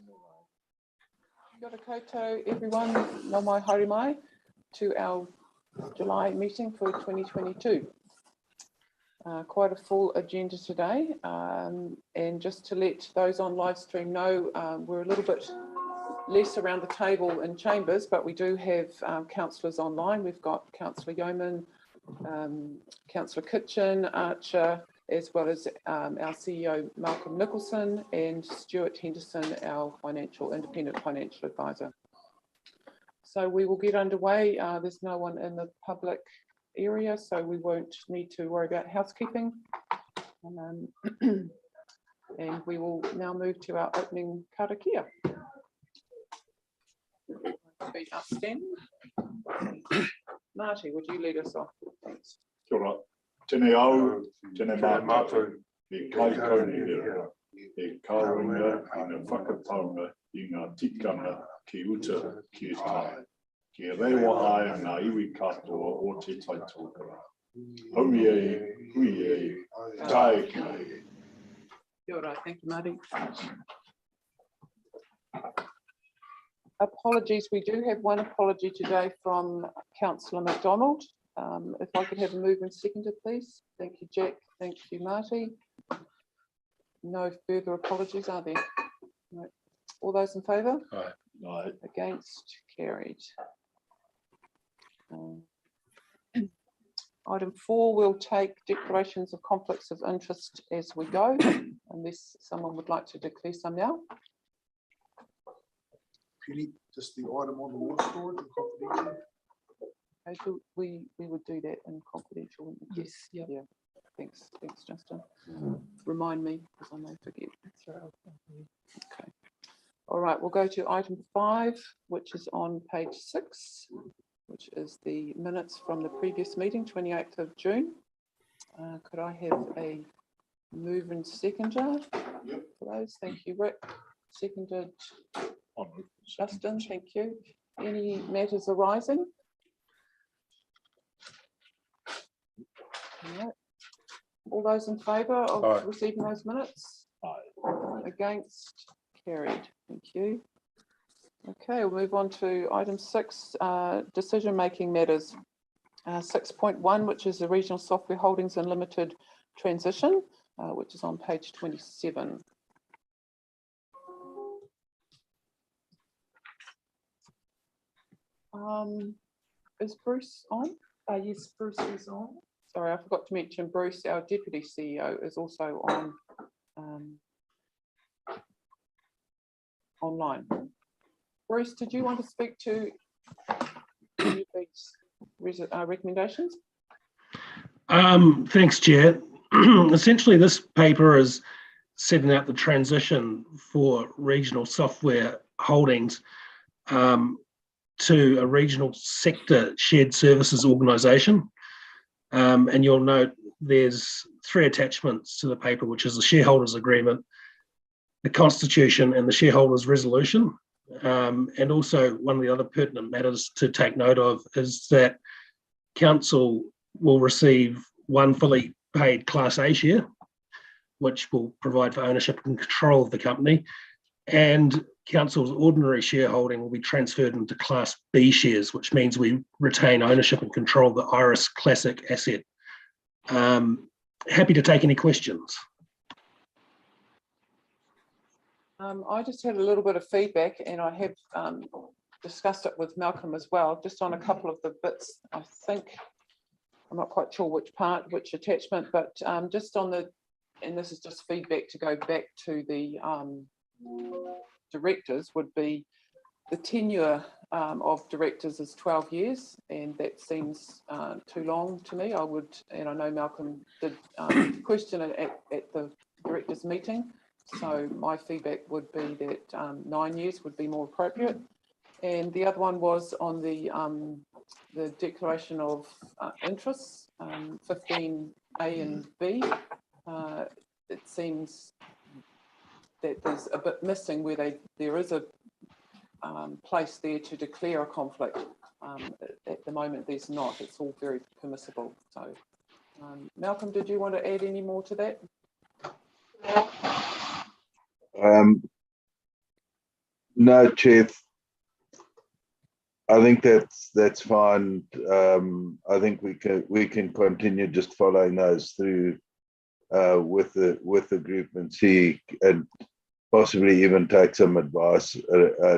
Kia ora koutou, everyone, no mai haere mai, to our July meeting for 2022. Quite a full agenda today, and just to let those on live stream know, we're a little bit less around the table in chambers, but we do have councillors online. We've got Councillor Yeoman, Councillor Kitchen, Archer, as well as our CEO Malcolm Nicholson and Stuart Henderson, our independent financial advisor. So we will get underway. There's no one in the public area, so we won't need to worry about housekeeping. And we will now move to our opening karakia. Be outstanding. Marty, would you lead us off? Thanks. Kia ora. Tēnei au, tēnei mātou, e kai kauri rera, e kāwinga i ngā whakapaunga i ngā tikanga ki uta ki tai. Ki rewa ai ngā iwi katoa o te taitokara. Haumi e, hui e, tae ki e. Kia ora, thank you, Marty. Apologies, we do have one apology today from Councillor McDonald. If I could have a move and seconded, please. Thank you, Jack. Thank you, Marty. No further apologies, are there? No. All those in favour? Aye. Aye. Against? Carried. Item 4, we'll take declarations of conflicts of interest as we go, unless someone would like to declare some now. Penny, just the item on the water storage and confidential. Okay, so we would do that in confidential, wouldn't we? Yes, yeah. Yeah. Thanks, Justin. Remind me, because I may forget. Okay. All right, we'll go to item 5, which is on page 6, which is the minutes from the previous meeting, 28th of June. Could I have a move and seconder for those? Thank you, Rick. Seconded, Justin, thank you. Any matters arising? No. All those in favour of receiving those minutes? Aye. Against? Carried. Thank you. Okay, we'll move on to item 6, decision-making matters. 6.1, which is the Regional Software Holdings and Limited transition, which is on page 27. Is Bruce on? Yes, Bruce is on. Sorry, I forgot to mention Bruce, our Deputy CEO, is also on online. Bruce, did you want to speak to any of these recommendations? Thanks, Chair. Essentially, this paper is setting out the transition for Regional Software Holdings to a regional sector shared services organisation. And you'll note there's 3 attachments to the paper, which is the shareholders agreement, the constitution and the shareholders resolution. And also one of the other pertinent matters to take note of is that council will receive 1 fully paid Class A share, which will provide for ownership and control of the company. And council's ordinary shareholding will be transferred into Class B shares, which means we retain ownership and control of the Iris Classic asset. Happy to take any questions. I just had a little bit of feedback, and I have discussed it with Malcolm as well, just on a couple of the bits. I think, I'm not quite sure which attachment, but just on the, and this is just feedback to go back to the directors, would be the tenure of directors is 12 years, and that seems too long to me. I would, and I know Malcolm did question it at the directors meeting, so my feedback would be that 9 years would be more appropriate. And the other one was on the declaration of interests, 15A and B. It seems that there's a bit missing where there is a place there to declare a conflict. At the moment there's not, it's all very permissible. So Malcolm, did you want to add any more to that? No, Chair. I think that's fine. I think we can continue just following those through with the group and see, and possibly even take some advice,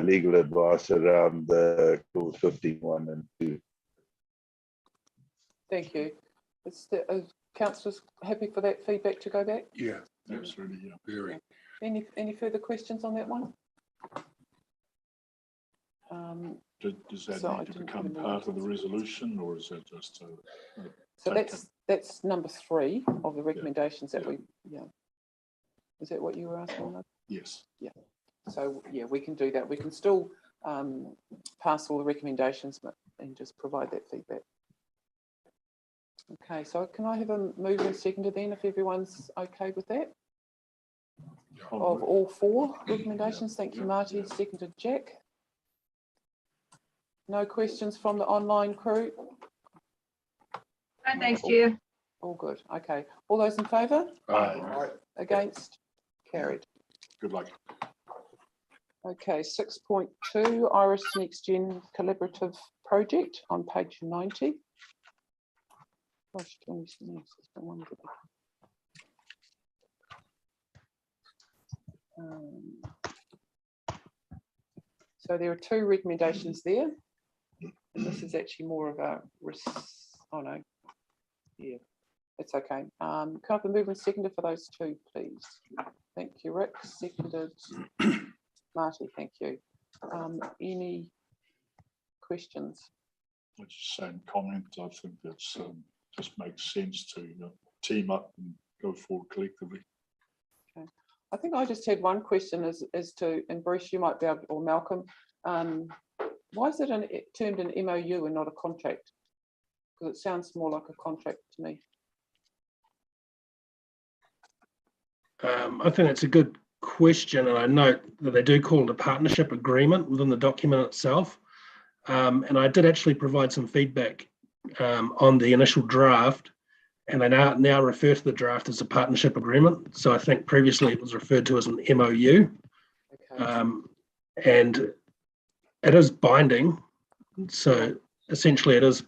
legal advice around the clause 51 and 2. Thank you. Is the councillors happy for that feedback to go back? Yeah, Absolutely, yeah. very. Any further questions on that one? Does that So I need to didn't become even know part of the that. resolution, or is that just So taken? that's number 3 of the recommendations that we, Is that what you were asking? Lou? Yes. So yeah, we can do that. We can still pass all the recommendations and just provide that feedback. Okay, so can I have a move and seconder then, if everyone's okay with that? Of all 4 recommendations. Thank you, Marty. Seconded, Jack. No questions from the online crew? No, thanks, Chair. All good. Okay. All those in favour? Aye. Against? Carried. Good luck. Okay, 6.2, Iris Next Gen Collaborative Project on page 90. Gosh, 20 minutes, it's been one of the- So there are 2 recommendations there. And this is actually more of a oh no, yeah, it's okay. Can I have a move and seconder for those 2, please? Thank you, Rick. Seconded, Marty. Thank you. Any questions? It's the same comment. I think that's just makes sense to team up and go forward collectively. Okay. I think I just had one question as to, and Bruce, you might be able, or Malcolm, why is it termed an MOU and not a contract? Because it sounds more like a contract to me. I think that's a good question, and I note that they do call it a partnership agreement within the document itself. And I did actually provide some feedback on the initial draft, and they now refer to the draft as a partnership agreement. So I think previously it was referred to as an MOU, Okay. and it is binding. So essentially it is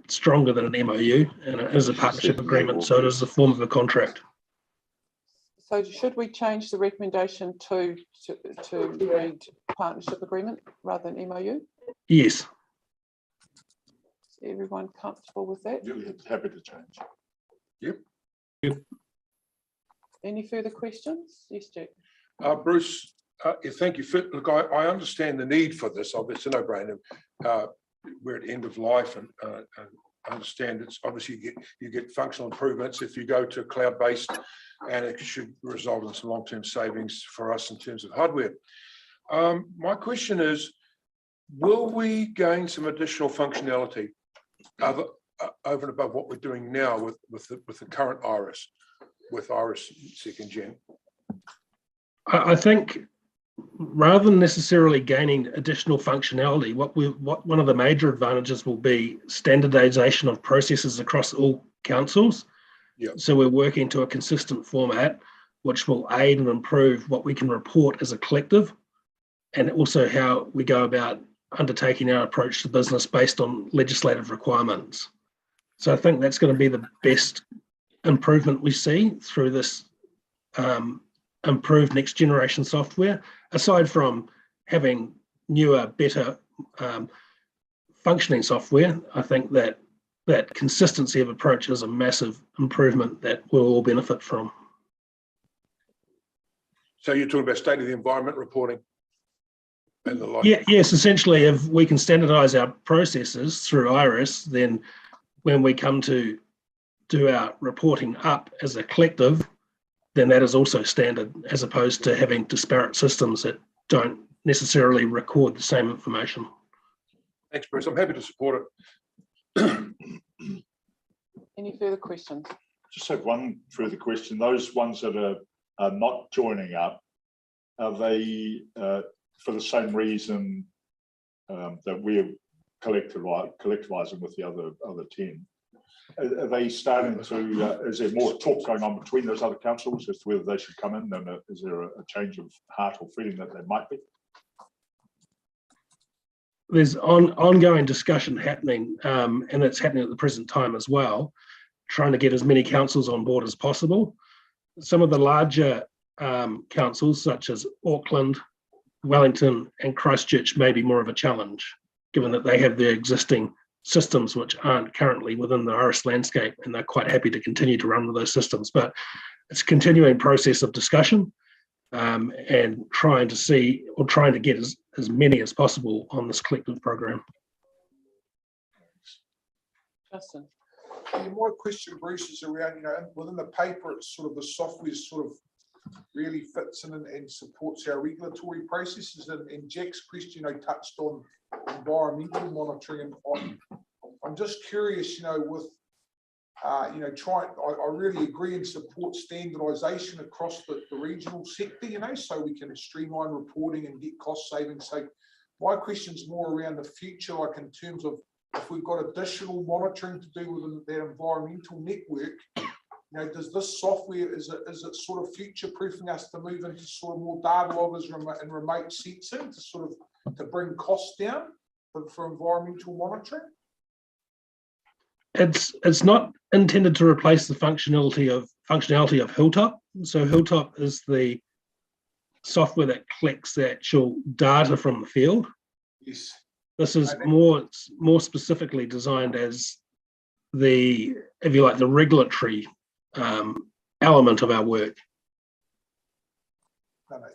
stronger than an MOU, and it is a partnership agreement. So it is the form of a contract. So should we change the recommendation to read partnership agreement rather than MOU? Yes. Is everyone comfortable with that? Yeah, happy to change. Any further questions? Yes, Jack. Bruce, thank you. Look, I understand the need for this. It's a no-brainer. We're at end of life, and I understand it's obviously you get functional improvements if you go to cloud-based, and it should result in some long-term savings for us in terms of hardware. My question is, will we gain some additional functionality over and above what we're doing now with the current Iris, with Iris 2nd Gen? I think rather than necessarily gaining additional functionality, what one of the major advantages will be standardization of processes across all councils. Yeah. So we're working to a consistent format, which will aid and improve what we can report as a collective, and also how we go about undertaking our approach to business based on legislative requirements. So I think that's going to be the best improvement we see through this improved next generation software, aside from having newer, better functioning software. I think that consistency of approach is a massive improvement that we'll all benefit from. So you're talking about state of the environment reporting and the like? Yes, essentially, if we can standardize our processes through Iris, then when we come to do our reporting up as a collective, then that is also standard, as opposed to having disparate systems that don't necessarily record the same information. Thanks, Bruce. I'm happy to support it. Any further questions? Just have one further question. Those ones that are not joining up, are they for the same reason that we're collectivizing with the other 10? Are they starting to, is there more talk going on between those other councils as to whether they should come in, and is there a change of heart or feeling that they might be? there's ongoing discussion happening, and it's happening at the present time as well, trying to get as many councils on board as possible. Some of the larger councils, such as Auckland, Wellington, and Christchurch, may be more of a challenge, given that they have their existing systems which aren't currently within the Irish landscape, and they're quite happy to continue to run with those systems. But it's a continuing process of discussion, and trying to get as many as possible on this collective program. Justin. My question, Bruce, is around, within the paper, it's sort of the software sort of really fits in and supports our regulatory processes. And Jack's question, touched on environmental monitoring. And I'm just curious, with I really agree and support standardisation across the regional sector, so we can streamline reporting and get cost savings. So my question is more around the future, like in terms of if we've got additional monitoring to do within that environmental network, does this software, is it sort of future-proofing us to move into sort of more data loggers and remote sensing to bring costs down for environmental monitoring? It's not intended to replace the functionality of Hilltop. So Hilltop is the software that collects the actual data from the field. Yes. This is more specifically designed as the regulatory element of our work. No, that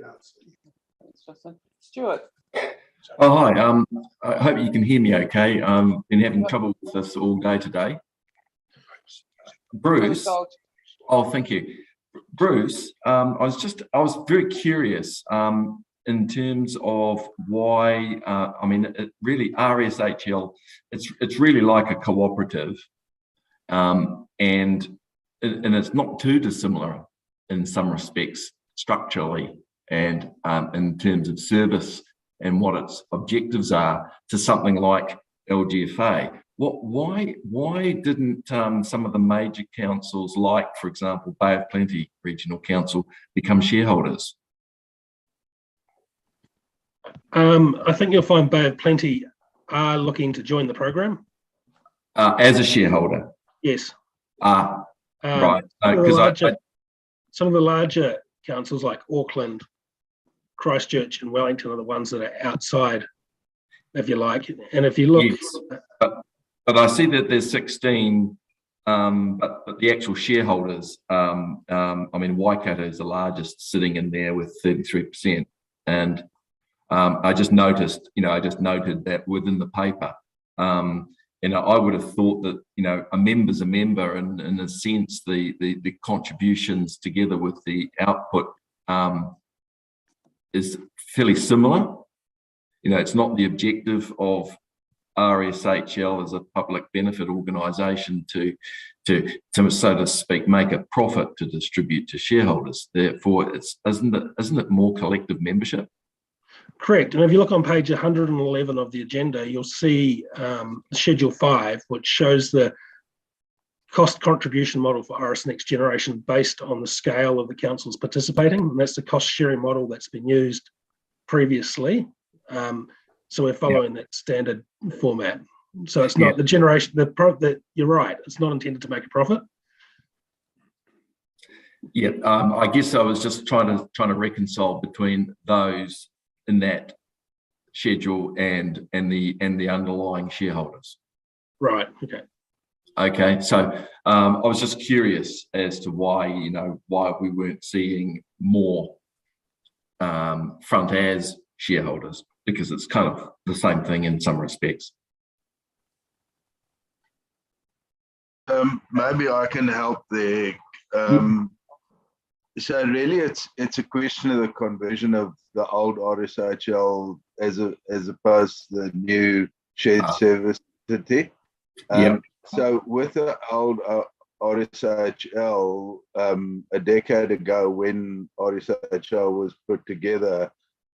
answers it. Thanks, Justin. Stuart. Oh, hi. I hope you can hear me okay. Been having trouble with this all day today. Bruce. Oh, thank you. Bruce, I was very curious in terms of why, it really, RSHL, it's really like a cooperative, and it's not too dissimilar in some respects structurally and in terms of service and what its objectives are to something like LGFA. Why didn't some of the major councils, like, for example, Bay of Plenty Regional Council, become shareholders? I think you'll find Bay of Plenty are looking to join the program. As a shareholder? Yes. Right. Some of the larger councils like Auckland, Christchurch and Wellington are the ones that are outside, if you like. And if you look... Yes, but I see that there's 16, but the actual shareholders, Waikato is the largest, sitting in there with 33%. And I just noted that within the paper. I would have thought that, a member's a member, and in a sense, the contributions together with the output is fairly similar. It's not the objective of RSHL as a public benefit organisation to so to speak make a profit to distribute to shareholders. Therefore, isn't it more collective membership? Correct. And if you look on page 111 of the agenda, you'll see Schedule 5, which shows the cost contribution model for Iress Next Generation based on the scale of the councils participating. And that's the cost sharing model that's been used previously. So we're following that standard format. So it's not the generation, that you're right, it's not intended to make a profit. Yeah, I guess I was just trying to reconcile between those in that schedule and the underlying shareholders. Right. Okay. Okay. So I was just curious as to why we weren't seeing more front as shareholders, because it's kind of the same thing in some respects. Maybe I can help there. So really, it's a question of the conversion of the old RSHL as opposed to the new shared service entity. So with the old RSHL, a decade ago when RSHL was put together,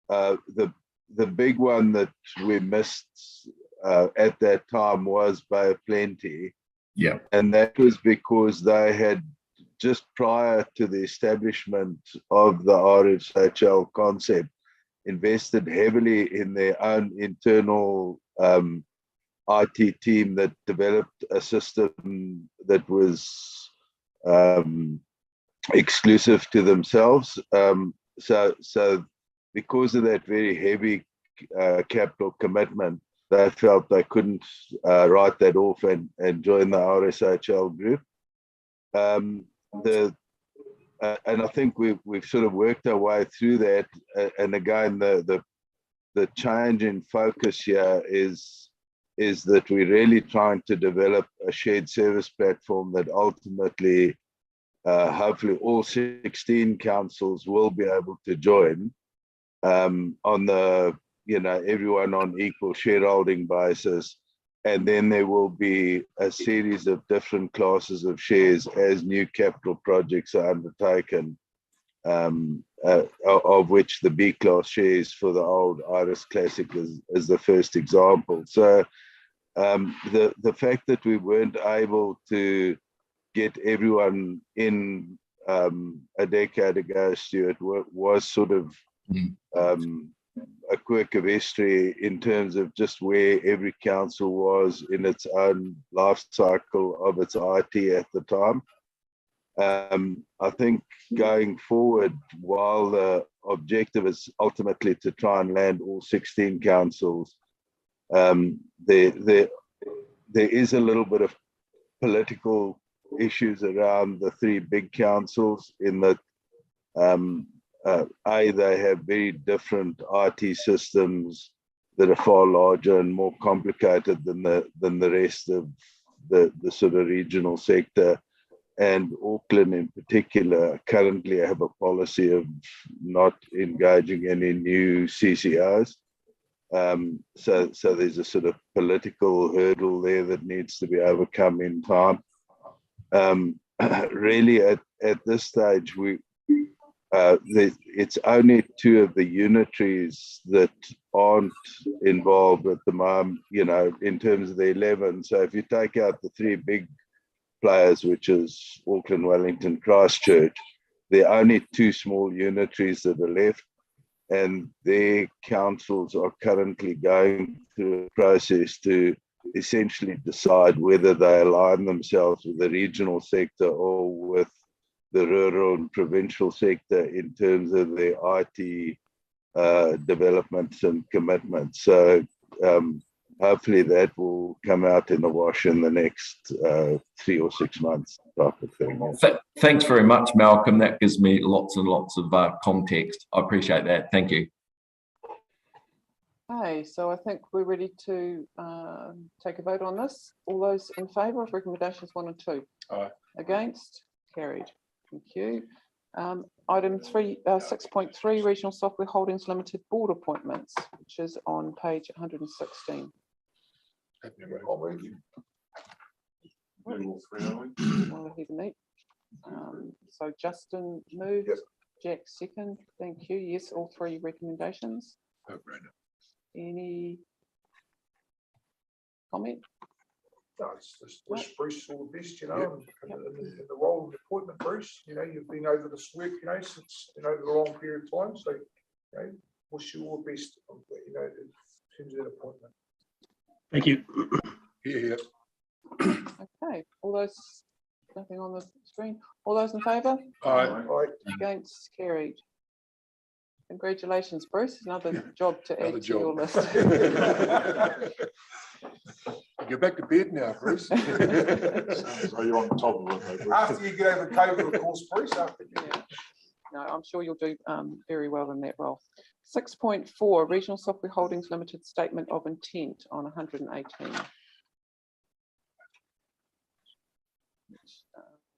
the big one that we missed at that time was Bay of Plenty. Yeah. And that was because they had, just prior to the establishment of the RSHL concept, invested heavily in their own internal IT team that developed a system that was exclusive to themselves. So because of that very heavy capital commitment, they felt they couldn't write that off and join the RSHL group. And I think we've sort of worked our way through that. And again, the change in focus here is that we're really trying to develop a shared service platform that ultimately, hopefully all 16 councils will be able to join on the, everyone on equal shareholding basis. And then there will be a series of different classes of shares as new capital projects are undertaken, of which the B class shares for the old Iris Classic is the first example. So the fact that we weren't able to get everyone in a decade ago, Stuart, was sort of a quirk of history in terms of just where every council was in its own life cycle of its IT at the time. I think going forward, while the objective is ultimately to try and land all 16 councils, there is a little bit of political issues around the three big councils in that they have very different IT systems that are far larger and more complicated than the rest of the sort of regional sector. And Auckland in particular currently have a policy of not engaging any new CCOs. So there's a sort of political hurdle there that needs to be overcome in time. Really at this stage, it's only two of the unitaries that aren't involved at the moment, in terms of the 11. So if you take out the three big players, which is Auckland, Wellington, Christchurch, there are only two small unitaries that are left, and their councils are currently going through a process to essentially decide whether they align themselves with the regional sector or with the rural and provincial sector in terms of their IT developments and commitments. So hopefully that will come out in the wash in the next 3 or 6 months type of thing. Thanks very much, Malcolm. That gives me lots and lots of context. I appreciate that. Thank you. Okay, so I think we're ready to take a vote on this. All those in favour of recommendations 1 and 2? Aye. Against? Carried. Thank you. Item 6.3, Regional Software Holdings Limited Board Appointments, which is on page 116. So Justin moved, yep. Jack second. Thank you. Yes, all 3 recommendations. No brainer. Any comment? No, it's wish Bruce all the best, in the role of the appointment, Bruce. You've been over this work, since over a long period of time. So, wish you all the best, in terms of that appointment. Thank you. Yeah. Okay, all those, nothing on the screen. All those in favour? Aye. Against? Carried. Congratulations, Bruce. Another job to add to your list. Get back to bed now, Bruce. So you're on top of it, though, Bruce. After you get over COVID, of course, Bruce. Yeah. No, I'm sure you'll do very well in that role. 6.4, Regional Software Holdings Limited Statement of Intent on 118.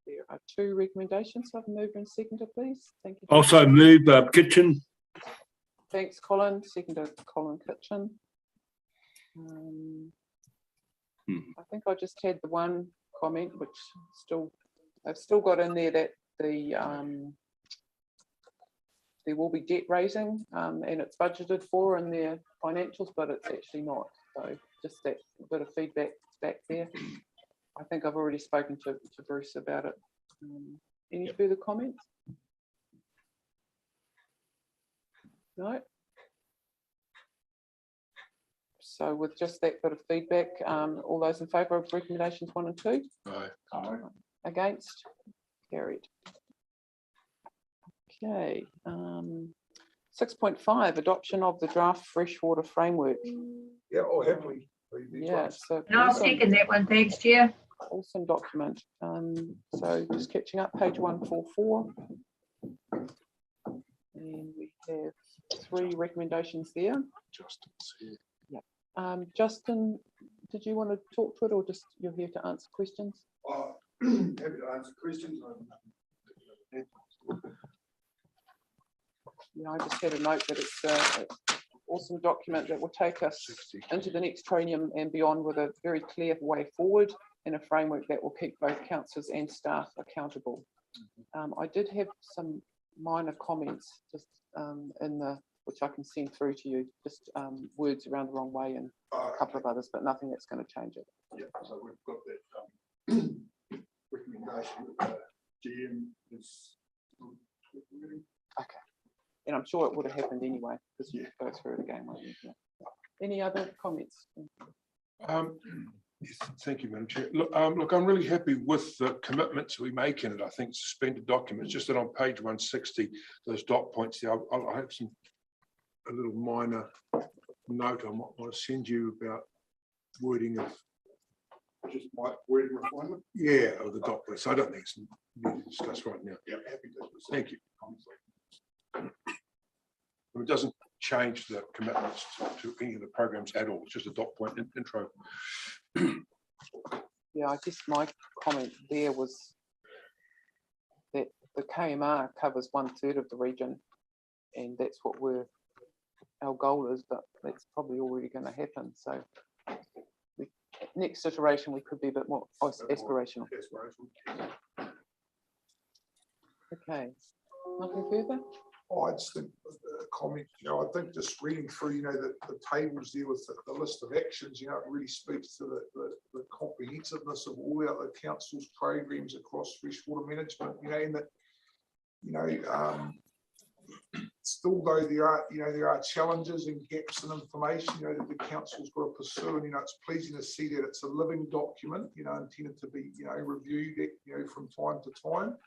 There are 2 recommendations. I've moved and seconded, please. Thank you. Also move Kitchen. Thanks, Colin. Seconded, Colin Kitchen. I think I just had the one comment, which I've still got in there that there will be debt raising and it's budgeted for in their financials, but it's actually not. So just that bit of feedback back there. I think I've already spoken to Bruce about it. Any further comments? No? So with just that bit of feedback, all those in favour of recommendations 1 and 2? Aye. Against? Carried. Okay. 6.5, adoption of the draft freshwater framework. Yeah, oh, happily. Yeah, so And I'll awesome, second that one. Thanks, Chair. awesome document. So just catching up, page 144. And we have 3 recommendations there. Justin's here. Justin, did you want to talk to it or just you're here to answer questions? Happy to answer questions. Yeah, I just had a note that it's an awesome document that will take us into the next training and beyond with a very clear way forward and a framework that will keep both councillors and staff accountable. I did have some minor comments just in the, which I can send through to you, just words around the wrong way and a couple of others, but nothing that's going to change it. Yeah, so we've got that recommendation. GM is. Okay. And I'm sure it would have happened anyway, because you go through it again. Won't you? Yeah. Any other comments? Yes, thank you, Madam Chair. Look, I'm really happy with the commitments we make in it. I think suspended documents, just that on page 160, those dot points there, I have a little minor note I might want to send you about wording of. Just my wording refinement. Yeah, of the dot points. I don't think it's need to discuss right now. Yeah, happy to. Thank you. It doesn't change the commitments to any of the programs at all. It's just a dot point intro. Yeah, I guess my comment there was that the KMR covers 1/3 of the region, and that's what our goal is, but that's probably already going to happen. So next iteration, we could be a bit more aspirational. Okay, nothing further? Oh, I just think a comment, I think just reading through, the tables there with the list of actions, it really speaks to the comprehensiveness of all the council's programs across freshwater management, and that, still though there are challenges and gaps in information, that the council's got to pursue, and, it's pleasing to see that it's a living document, intended to be, reviewed, from time to time.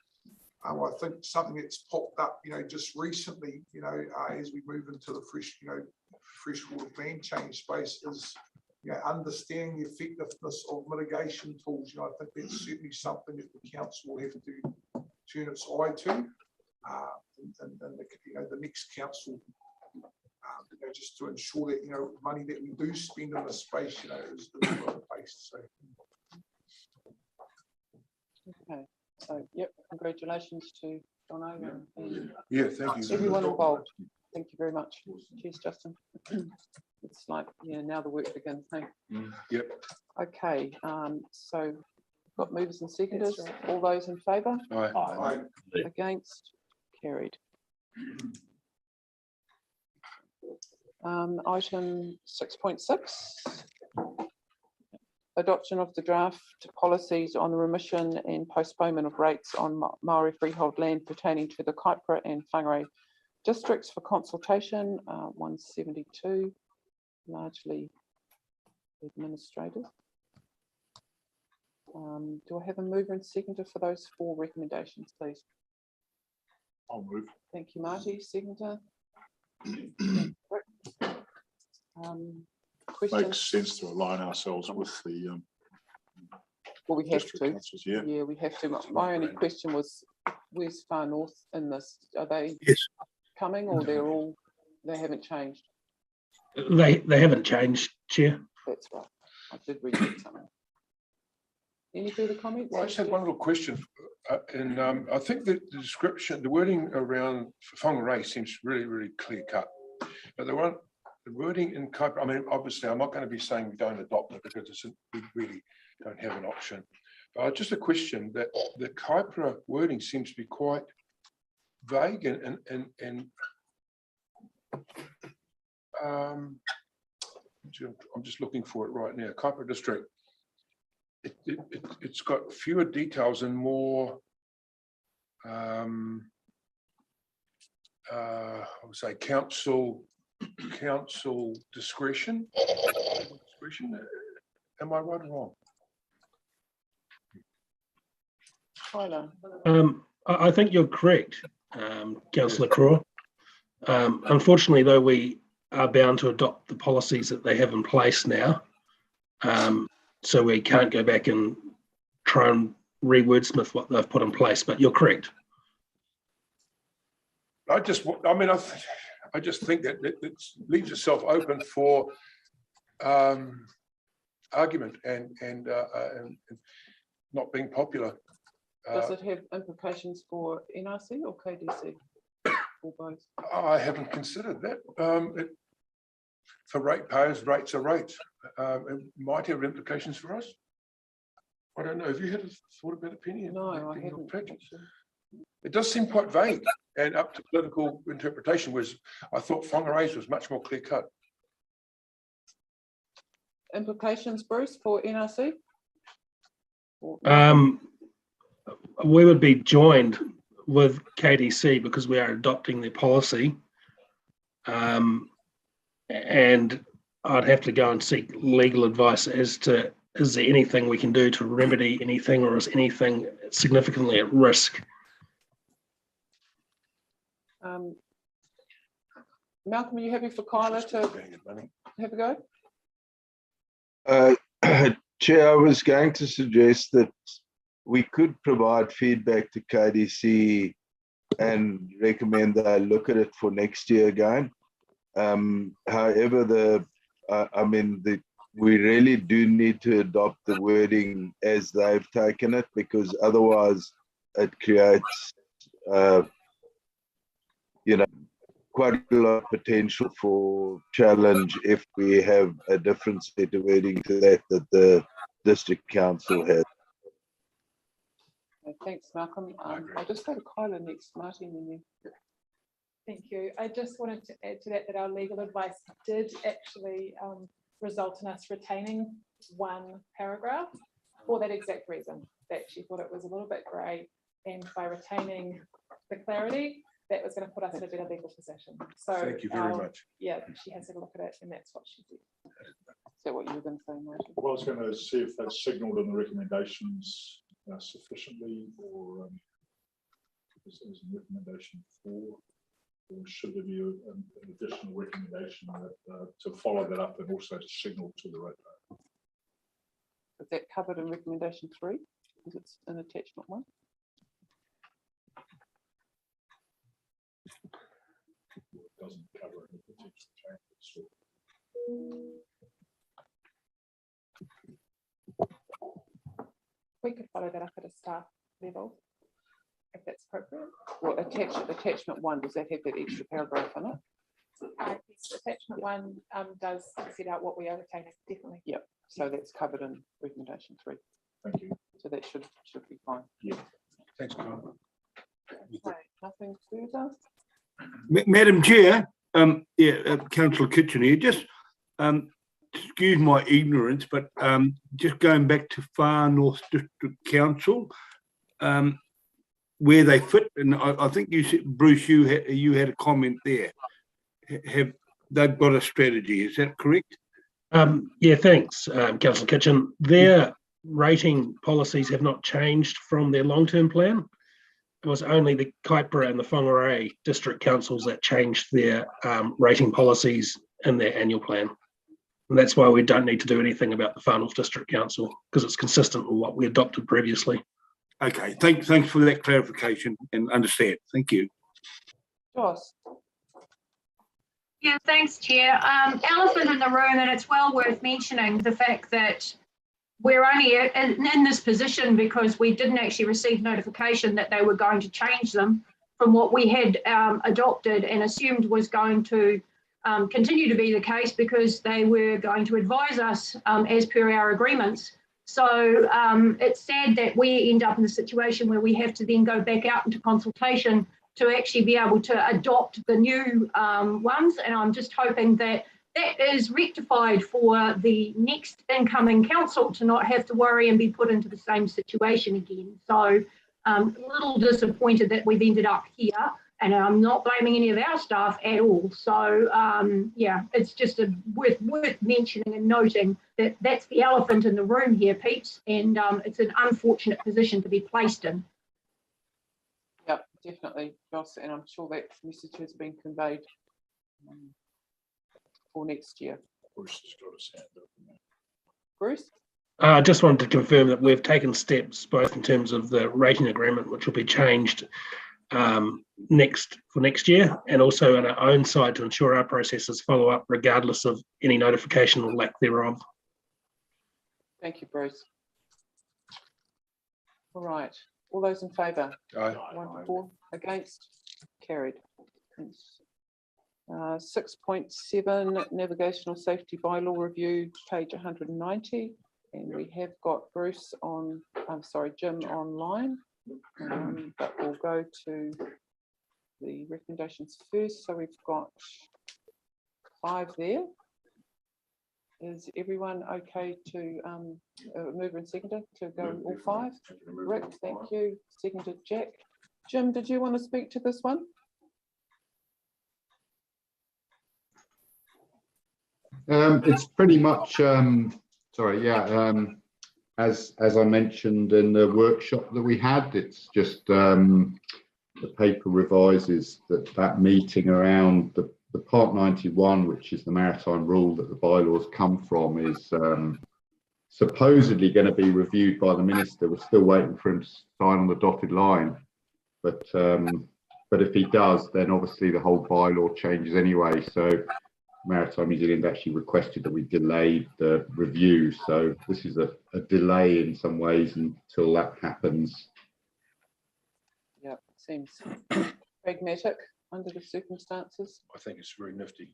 I think something that's popped up, just recently, as we move into the freshwater plan change space is, understanding the effectiveness of mitigation tools. I think that's certainly something that the council will have to turn its eye to, and the next council, just to ensure that money that we do spend in the space, is based. So. Okay. So, yep, congratulations to Dono and Yeah, thank you. everyone involved. Thank you very much. Cheers, Justin. It's like, now the work begins. Hey? Yep. Okay, so got movers and seconders. All those in favour? Aye. Against? Carried. Item 6.6. Adoption of the draft policies on the remission and postponement of rates on Maori freehold land pertaining to the Kaipara and Whangarei districts for consultation, 172, largely administrative. Do I have a mover and seconder for those 4 recommendations, please? I'll move. Thank you, Marty. Seconder. Questions? Makes sense to align ourselves with the Well, we have district to. councils, yeah. Yeah, we have to. My only question was, where's Far North in this? Are they coming, or they haven't changed? They haven't changed, Chair. That's right. I did read that somewhere. Any further comments? Well, I just had one little question, and I think that the description, the wording around Whangarei seems really, really clear cut. But the wording in Kaipara, I mean, obviously, I'm not going to be saying we don't adopt it because we really don't have an option. But just a question that the Kaipara wording seems to be quite vague and I'm just looking for it right now. Kaipara district. It's got fewer details and more, I would say, council council discretion. Am I right or wrong? Tyler, I think you're correct, Councillor Craw. Unfortunately, though, we are bound to adopt the policies that they have in place now. So we can't go back and try and re-wordsmith what they've put in place, but you're correct. I just think that it leaves itself open for argument and not being popular. does it have implications for NRC or KDC? Or both? I haven't considered that. For ratepayers, rates are rates. It might have implications for us. I don't know. Have you had a thought about opinion? No, I haven't. Actually. It does seem quite vague and up to political interpretation, whereas I thought Whangarei was much more clear cut. Implications, Bruce, for NRC? We would be joined with KDC because we are adopting their policy. And I'd have to go and seek legal advice as to, is there anything we can do to remedy anything, or is anything significantly at risk? Malcolm, are you happy for Kyla to have a go? Chair, I was going to suggest that we could provide feedback to KDC and recommend that I look at it for next year again. However, we really do need to adopt the wording as they've taken it, because otherwise it creates, quite a lot of potential for challenge if we have a different set of wording to that the district council has. Okay, thanks, Malcolm. I'll just go to Kyla next, Martin, and then. Thank you. I just wanted to add to that our legal advice did actually result in us retaining one paragraph for that exact reason, that she thought it was a little bit grey, and by retaining the clarity, that was going to put us in a better legal position. So thank you very much. Yeah, she has had a look at it, and that's what she did. Is that what you were going to say, Martin? Well, I was going to see if that's signalled in the recommendations sufficiently, or is a recommendation 4, or should there be an additional recommendation that, to follow that up and also to signal to the ratepayer? Is that covered in recommendation 3? Because it's an attachment 1. It doesn't cover any potential changes. We could follow that up at a staff level, if that's appropriate. Well, attachment 1, does that have that extra paragraph in it? Yes, attachment 1 does set out what we are retaining, definitely. Yep. So that's covered in recommendation 3. Thank you. So that should be fine. Yeah. Thanks, Carl. Okay, nothing further. Madam Chair, Councillor Kitchener, just excuse my ignorance, but just going back to Far North District Council, where they fit, and I think you said, Bruce, you had a comment there. Have they've got a strategy? Is that correct? Yeah, thanks, Councillor Kitchen. Their rating policies have not changed from their long-term plan. It was only the Kaipara and the Whangarei district councils that changed their rating policies in their annual plan. And that's why we don't need to do anything about the Far North District Council, because it's consistent with what we adopted previously. Okay, thanks for that clarification and understand. Thank you. Joss. Yeah, thanks, Chair. Elephant in the room, and it's well worth mentioning the fact that we're only in this position because we didn't actually receive notification that they were going to change them from what we had adopted and assumed was going to continue to be the case, because they were going to advise us as per our agreements. So it's sad that we end up in a situation where we have to then go back out into consultation to actually be able to adopt the new ones. And I'm just hoping that that is rectified for the next incoming council to not have to worry and be put into the same situation again. So a little disappointed that we've ended up here. And I'm not blaming any of our staff at all. So yeah, it's just worth mentioning and noting that that's the elephant in the room here, Pete, and it's an unfortunate position to be placed in. Yep, definitely, Joss, and I'm sure that message has been conveyed for next year. Bruce has got his hand up. Bruce? I just wanted to confirm that we've taken steps both in terms of the rating agreement, which will be changed next year, and also on our own side to ensure our processes follow up regardless of any notification or lack thereof. Thank you, Bruce. All right, all those in favour? Aye. 1 to 4, against, carried. Thanks. 6.7 navigational safety bylaw review, page 190, and we have got Bruce on, I'm sorry, Jim online, but we'll go to the recommendations first. So we've got 5 there. Is everyone okay to mover and seconder to go all 5? Rick, thank you. Seconded Jack. Jim, did you want to speak to this one? It's pretty much sorry, yeah. As I mentioned in the workshop that we had, it's just the paper revises that meeting around the Part 91, which is the maritime rule that the bylaws come from, is supposedly going to be reviewed by the minister. We're still waiting for him to sign on the dotted line, but if he does, then obviously the whole bylaw changes anyway. So Maritime New Zealand actually requested that we delay the review. So this is a delay in some ways until that happens. Yeah, seems pragmatic under the circumstances. I think it's very nifty.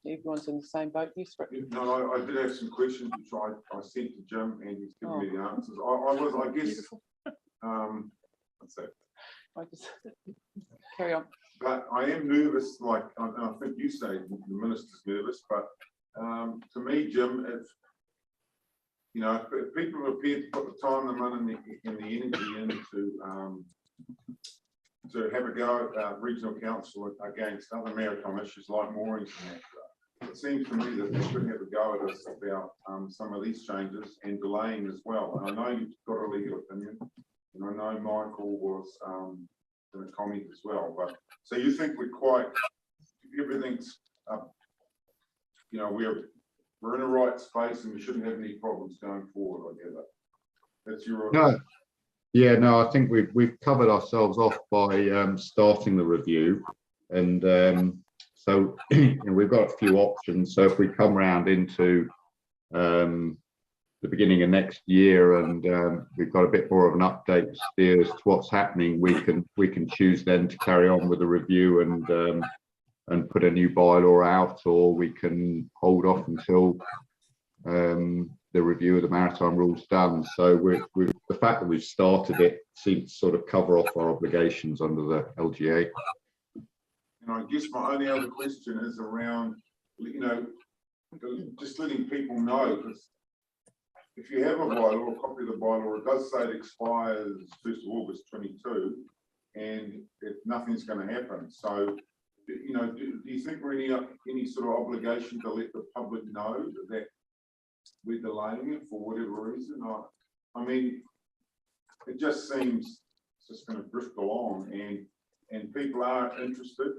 Everyone's in the same boat. Yes, Rick. No, I did have some questions which I sent to Jim, and he's given me the answers. I guess, what's that? I just carry on. But I am nervous, like I think you say the minister's nervous, but to me, Jim, if people are prepared to put the time, the money, and the energy into to have a go at regional council against other maritime issues like moorings and that, it seems to me that they should have a go at us about some of these changes and delaying as well. And I know you've got a legal opinion, and I know Michael was in a comment as well. But so you think everything's we're in the right space and we shouldn't have any problems going forward, I gather. That's your No, I think we've covered ourselves off by starting the review, and so we've got a few options. So if we come round into the beginning of next year and we've got a bit more of an update steer as to what's happening, we can choose then to carry on with the review and put a new bylaw out, or we can hold off until the review of the maritime rules done. So the fact that we've started it seems to sort of cover off our obligations under the LGA. And I guess my only other question is around, just letting people know, because if you have a bylaw, a copy of the bylaw, it does say it expires 1st of August 22, and nothing's going to happen. So, do you think we're any sort of obligation to let the public know that we're delaying it for whatever reason? I mean, it just seems it's just going to drift along, and people are interested.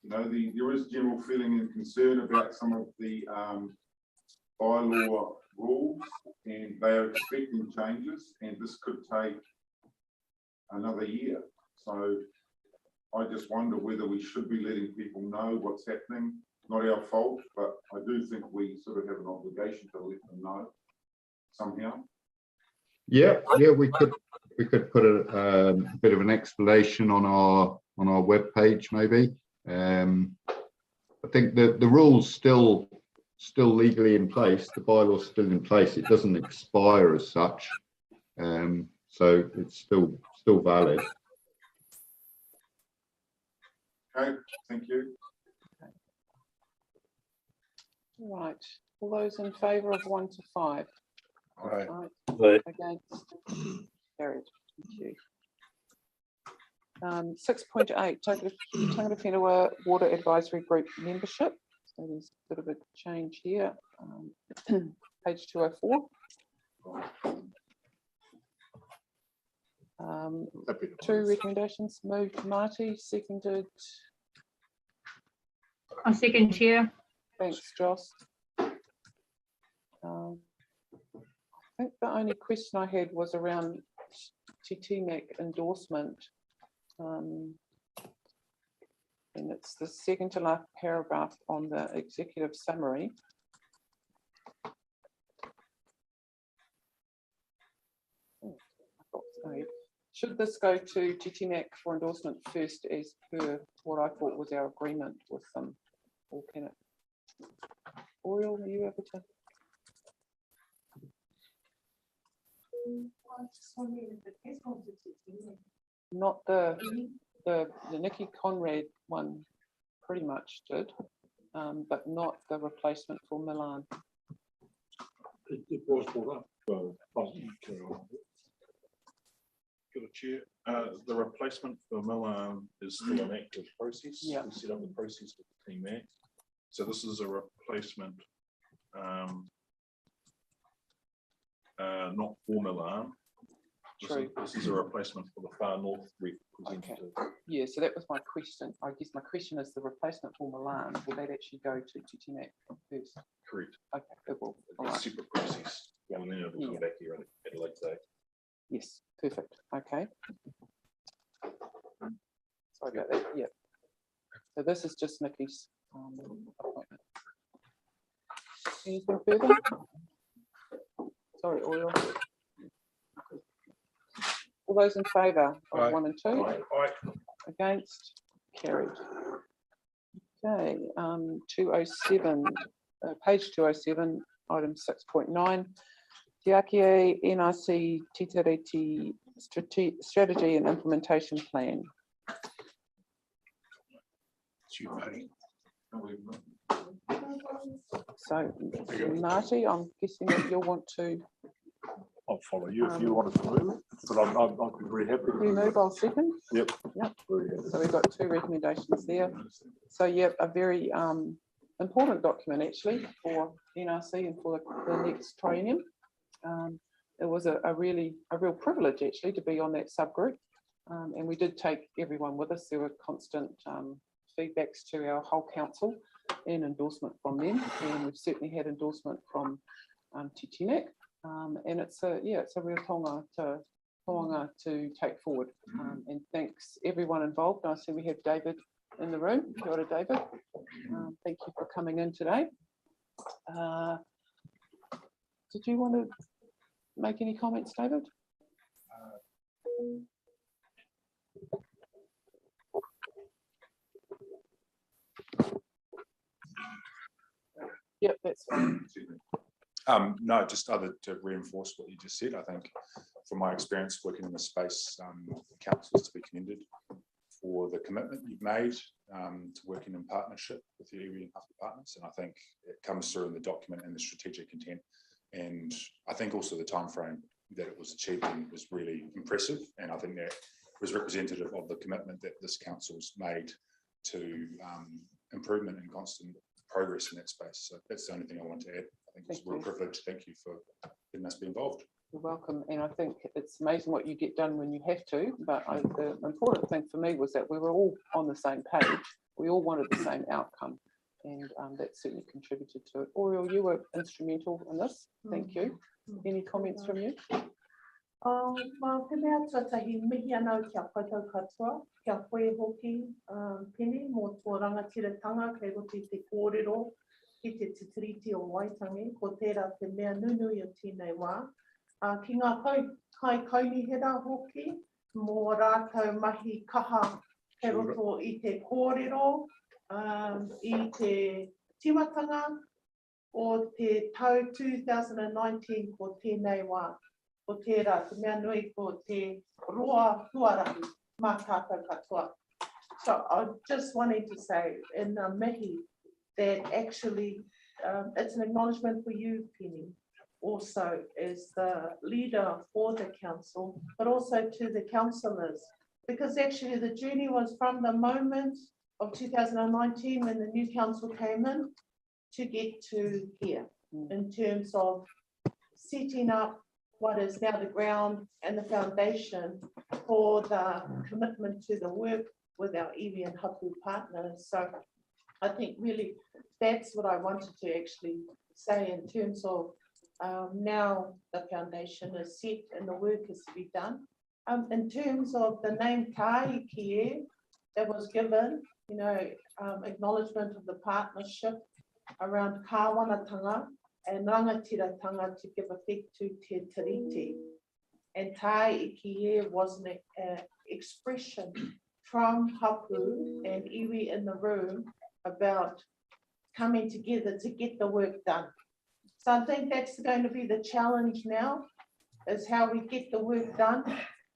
There is general feeling and concern about some of the bylaw rules, and they are expecting changes, and this could take another year. So I just wonder whether we should be letting people know what's happening. Not our fault, but I do think we sort of have an obligation to let them know somehow. Yeah, we could put a bit of an explanation on our web page maybe. I think the rules still legally in place. The bylaw's still in place. It doesn't expire as such, so it's still valid. Okay, thank you. All right. All those in favour of 1 to 5? Aye. Right. Against? Carried. Thank you. 6.8, Tangata Whenua Water Advisory Group membership. So there's a bit of a change here. Page 204. Two recommendations, moved Marty, seconded. I second, Chair. Thanks, Joss. I think the only question I had was around TTMAC endorsement. And it's the second to last paragraph on the executive summary. Should this go to TTMAC for endorsement first as per what I thought was our agreement with them? Or can it? Oriel, are you able to? Not the Nikki Conrad one pretty much did, but not the replacement for Milan. It was brought up. Good Chair. The replacement for Milan is still an active process. Yeah. We set up the process with the team there. So this is a replacement, not for Milan. This is a replacement for the Far North representative. Okay. Yeah, so that was my question. I guess my question is the replacement for Milan, will that actually go to TTMAC first? Correct. Okay, it will. It's All a right. separate process. And then it'll come back here at a later date. Yes, perfect. Okay. Sorry about that. Yeah. So this is just Nikki's appointment. Anything further? Sorry, Oriel. All those in favour of 1 and 2? Against? Carried. Okay, 207, page 207, item 6.9. Te Ake NRC Titiriti Strategy and Implementation Plan. So, Marty, I'm guessing that you'll want to. I'll follow you if you wanted to move, but I'll be very happy. You move, I'll second. Yep. Yep. So we've got 2 recommendations there. So yeah, a very important document actually for NRC and for the next triennium. It was a real privilege actually to be on that subgroup, and we did take everyone with us. There were constant feedbacks to our whole council and endorsement from them, and we've certainly had endorsement from TTMAC, and it's a real tonga to take forward. And thanks everyone involved. I see we have David in the room. Kia ora, David. Thank you for coming in today. Did you want to make any comments, David? Yep, that's fine. No, just other to reinforce what you just said. I think from my experience working in the space, councils to be commended for the commitment you've made to working in partnership with your area and other partners. And I think it comes through in the document and the strategic intent. And I think also the timeframe that it was achieved in was really impressive. And I think that was representative of the commitment that this council's made to improvement and constant progress in that space. So that's the only thing I want to add. I think it's a real privilege. Thank you for letting us be involved. You're welcome. And I think it's amazing what you get done when you have to. But the important thing for me was that we were all on the same page. We all wanted the same outcome. And that certainly contributed to it. Oriel, you were instrumental in this. Thank you. Any comments from you? Ma te mea tuatahi mihi anau kia koutou katoa, kia koe hoki pene mō tō rangatiratanga kei roto i te kōrero i te titiriti o Waitangi, ko tērā te mea nunui o tēnei wā. Ki ngā kai kaunihera hoki, mō rātou mahi kaha kei roto i te kōrero, i te timatanga o te tau 2019 ko tēnei wā. Ko tērā, te mea nui ko te roa huarahi mā tātou katoa. So I just wanted to say in the mihi that actually it's an acknowledgement for you, Penny, also as the leader for the council, but also to the councillors because actually the journey was from the moment of 2019 when the new council came in to get to here in terms of setting up what is now the ground and the foundation for the commitment to the work with our iwi and hapu partners. So I think really that's what I wanted to actually say in terms of now the foundation is set and the work is to be done. In terms of the name Kāikie that was given, you know, acknowledgement of the partnership around kāwanatanga and rangatiratanga to give effect to Te Tiriti. And Tāikie was an expression from hapu and iwi in the room about coming together to get the work done. So I think that's going to be the challenge now, is how we get the work done,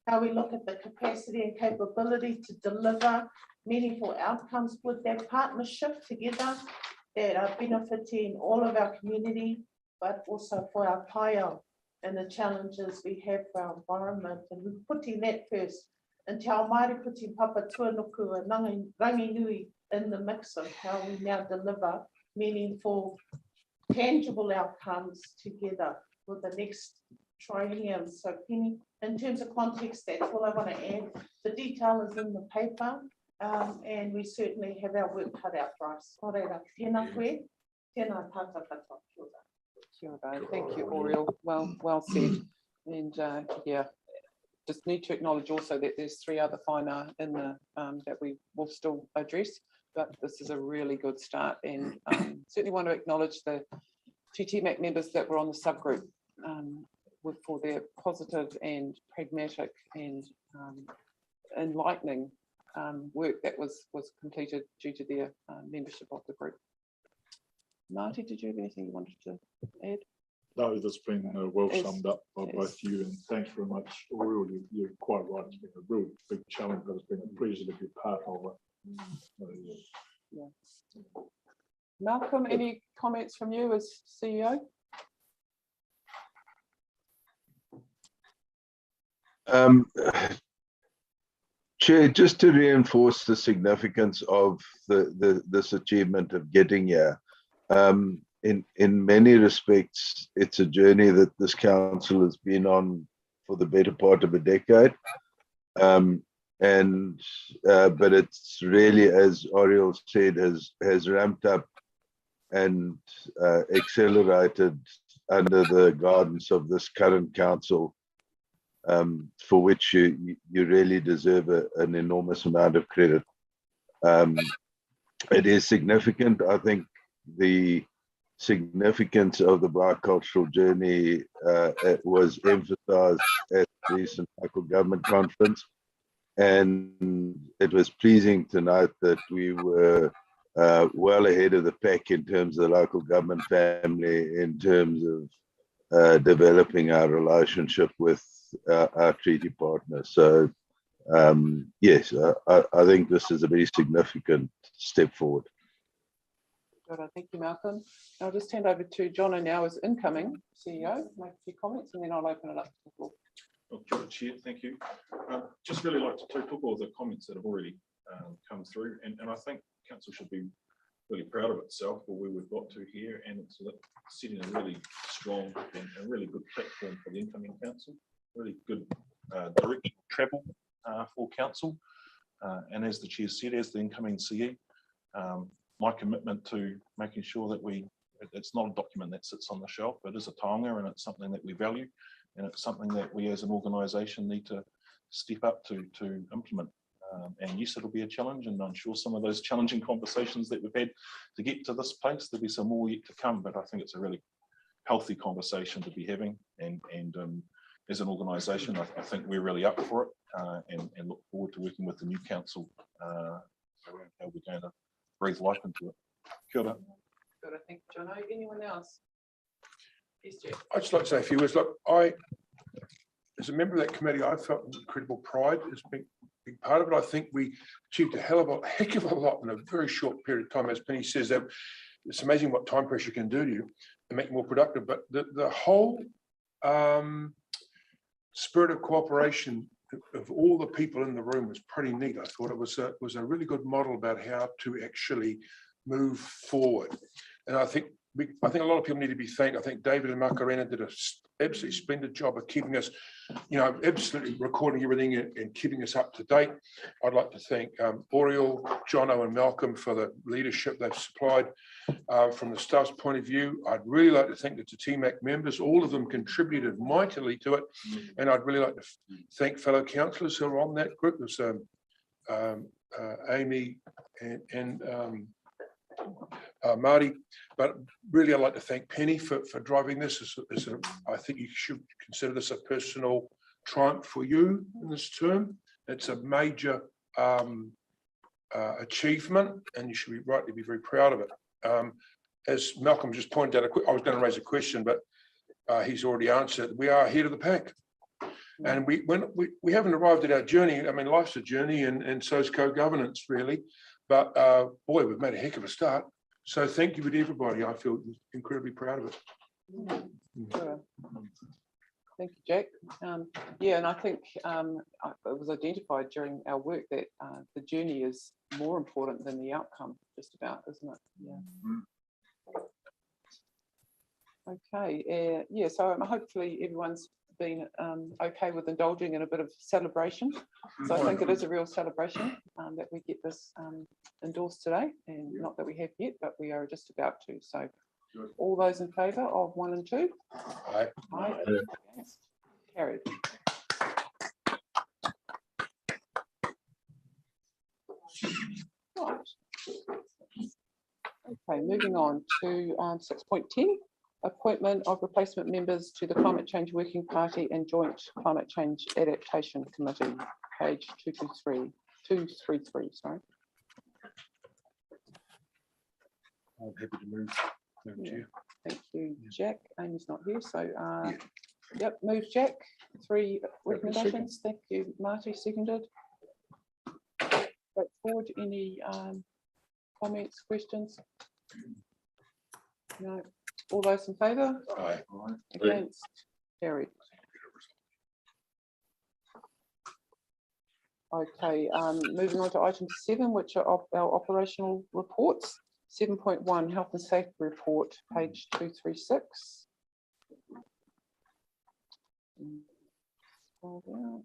how we look at the capacity and capability to deliver meaningful outcomes with that partnership together that are benefiting all of our community, but also for our paiao and the challenges we have for our environment. And we're putting that first. And Te Ao Māori putting Papa Tuanuku and Ranginui in the mix of how we now deliver meaningful, tangible outcomes together for the next triennium. So Penny, in terms of context, that's all I want to add. The detail is in the paper, and we certainly have our work cut out for us. Tēnā koe, tēnā tātou katoa. Kia ora. Thank you, Oriel. Well said. And yeah, just need to acknowledge also that there's 3 other whānau in the that we will still address, but this is a really good start. And certainly want to acknowledge the TTMAC members that were on the subgroup for their positive and pragmatic and enlightening work that was completed due to their membership of the group. Marty, did you have anything you wanted to add? No, that's been well summed up by both you, and thanks very much, Oriel. You're quite right. It's been a real big challenge, but it's been a pleasure to be part of it. Yeah. Malcolm, any comments from you as CEO? Chair, just to reinforce the significance of this achievement of getting here. In many respects, it's a journey that this council has been on for the better part of a decade. But it's really, as Oriel said, has ramped up and accelerated under the guidance of this current council, for which you really deserve an enormous amount of credit. It is significant. I think the significance of the bicultural journey was emphasized at the recent local government conference, and it was pleasing to note that we were well ahead of the pack in terms of the local government family, in terms of developing our relationship with our treaty partners. So yes, I think this is a very significant step forward. Good, thank you, Malcolm. I'll just hand over to Jono now as incoming CEO, make a few comments, and then I'll open it up to the floor. Well, Chair, thank you. Just really like to take all of the comments that have already come through, and I think Council should be really proud of itself for where we've got to here, and it's setting a really strong and a really good platform for the incoming Council. Really good direction of travel for Council, and as the Chair said, as the incoming CE, my commitment to making sure that it's not a document that sits on the shelf, it is a taonga, and it's something that we value, and it's something that we as an organisation need to step up to implement. And yes, it'll be a challenge, and I'm sure some of those challenging conversations that we've had to get to this place, there'll be some more yet to come, but I think it's a really healthy conversation to be having, and as an organisation, I think we're really up for it, and look forward to working with the new council around how we're going to breathe life into it. Kia ora. Good, I think, Jono. Anyone else? Yes, Jeff. I'd just like to say a few words. Look, as a member of that committee, I felt incredible pride as being a big part of it. I think we achieved a heck of a lot in a very short period of time. As Penny says, that it's amazing what time pressure can do to you and make you more productive. But the whole spirit of cooperation of all the people in the room was pretty neat. I thought it was a really good model about how to actually move forward. And I think a lot of people need to be thanked. I think David and Macarena did a absolutely splendid job of keeping us, absolutely recording everything and keeping us up to date. I'd like to thank Oriel, Jono and Malcolm for the leadership they've supplied from the staff's point of view. I'd really like to thank the Te TMAC members. All of them contributed mightily to it. And I'd really like to thank fellow councillors who are on that group. There's Amy and Marty, but really I'd like to thank Penny for driving this. I think you should consider this a personal triumph for you in this term. It's a major achievement and you should be rightly be very proud of it. As Malcolm just pointed out, I was going to raise a question, but he's already answered. We are ahead of the pack. And we haven't arrived at our journey. I mean, life's a journey and so is co-governance really. But boy, we've made a heck of a start. So thank you to everybody. I feel incredibly proud of it. Sure. Thank you, Jack. Yeah, and I think it was identified during our work that the journey is more important than the outcome, just about, isn't it? Yeah. Okay. Yeah. So hopefully everyone's been okay with indulging in a bit of celebration. So I think it is a real celebration that we get this endorsed today, and not that we have yet, but we are just about to. So all those in favour of 1 and 2? Aye. Aye. Carried. Right. Okay, moving on to 6.10. Appointment of replacement members to the Climate Change Working Party and Joint Climate Change Adaptation Committee, page 233, sorry. I'm happy to move. Yeah. Thank you, Jack. Amy's not here, so yep, move Jack. 3 recommendations. Thank you, Marty, seconded. Go forward. Any comments, questions? No. All those in favour? Aye. Against? Carried. Okay, moving on to item 7, which are our operational reports. 7.1, Health and Safety Report, page 236. Scroll down.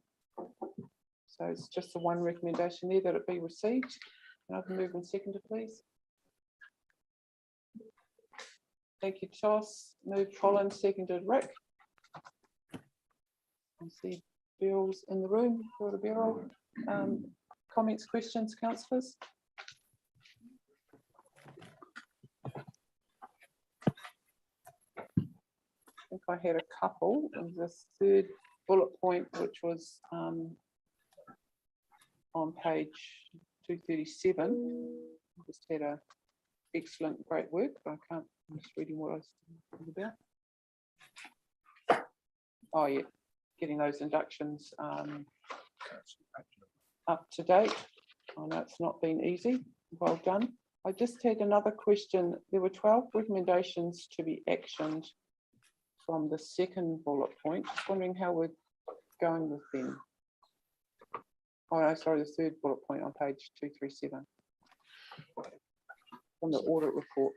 So it's just the one recommendation there that it be received. Another move and seconder, please. Thank you, Toss. Moved Colin, seconded Rick. I see Beryl's in the room. Beryl. Comments, questions, councillors? I think I had a couple. This 3rd bullet point, which was on page 237. Just had a excellent, great work, but I can't. I'm just reading what I was about. Oh yeah, getting those inductions up to date. I know it's not been easy. Well done. I just had another question. There were 12 recommendations to be actioned from the 2nd bullet point. Just wondering how we're going with them. Oh no, sorry, the 3rd bullet point on page 237 from the audit report.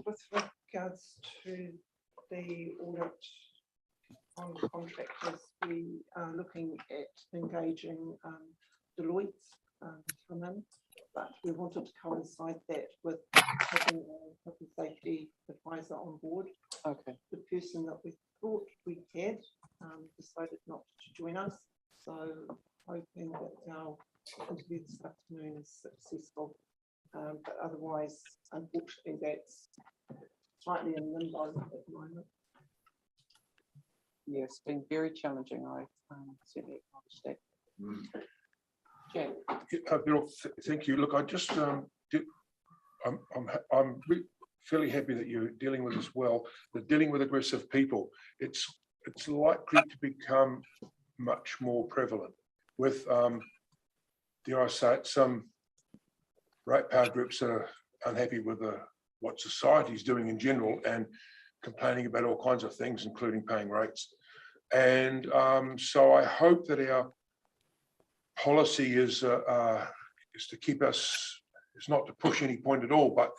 With regards to the audit on contractors, we are looking at engaging Deloitte to come in, but we wanted to coincide that with having a health and safety advisor on board. Okay. The person that we thought we had decided not to join us, so hoping that our interview this afternoon is successful. But otherwise, unfortunately, that's slightly in limbo at the moment. Yeah, it's been very challenging. I certainly acknowledge that. Jack. Bill, thank you. Look, I just I'm fairly happy that you're dealing with this well. But dealing with aggressive people, it's likely to become much more prevalent with, dare I say it, some ratepayer groups that are unhappy with what society's doing in general and complaining about all kinds of things, including paying rates. And so I hope that our policy is to keep us, it's not to push any point at all, but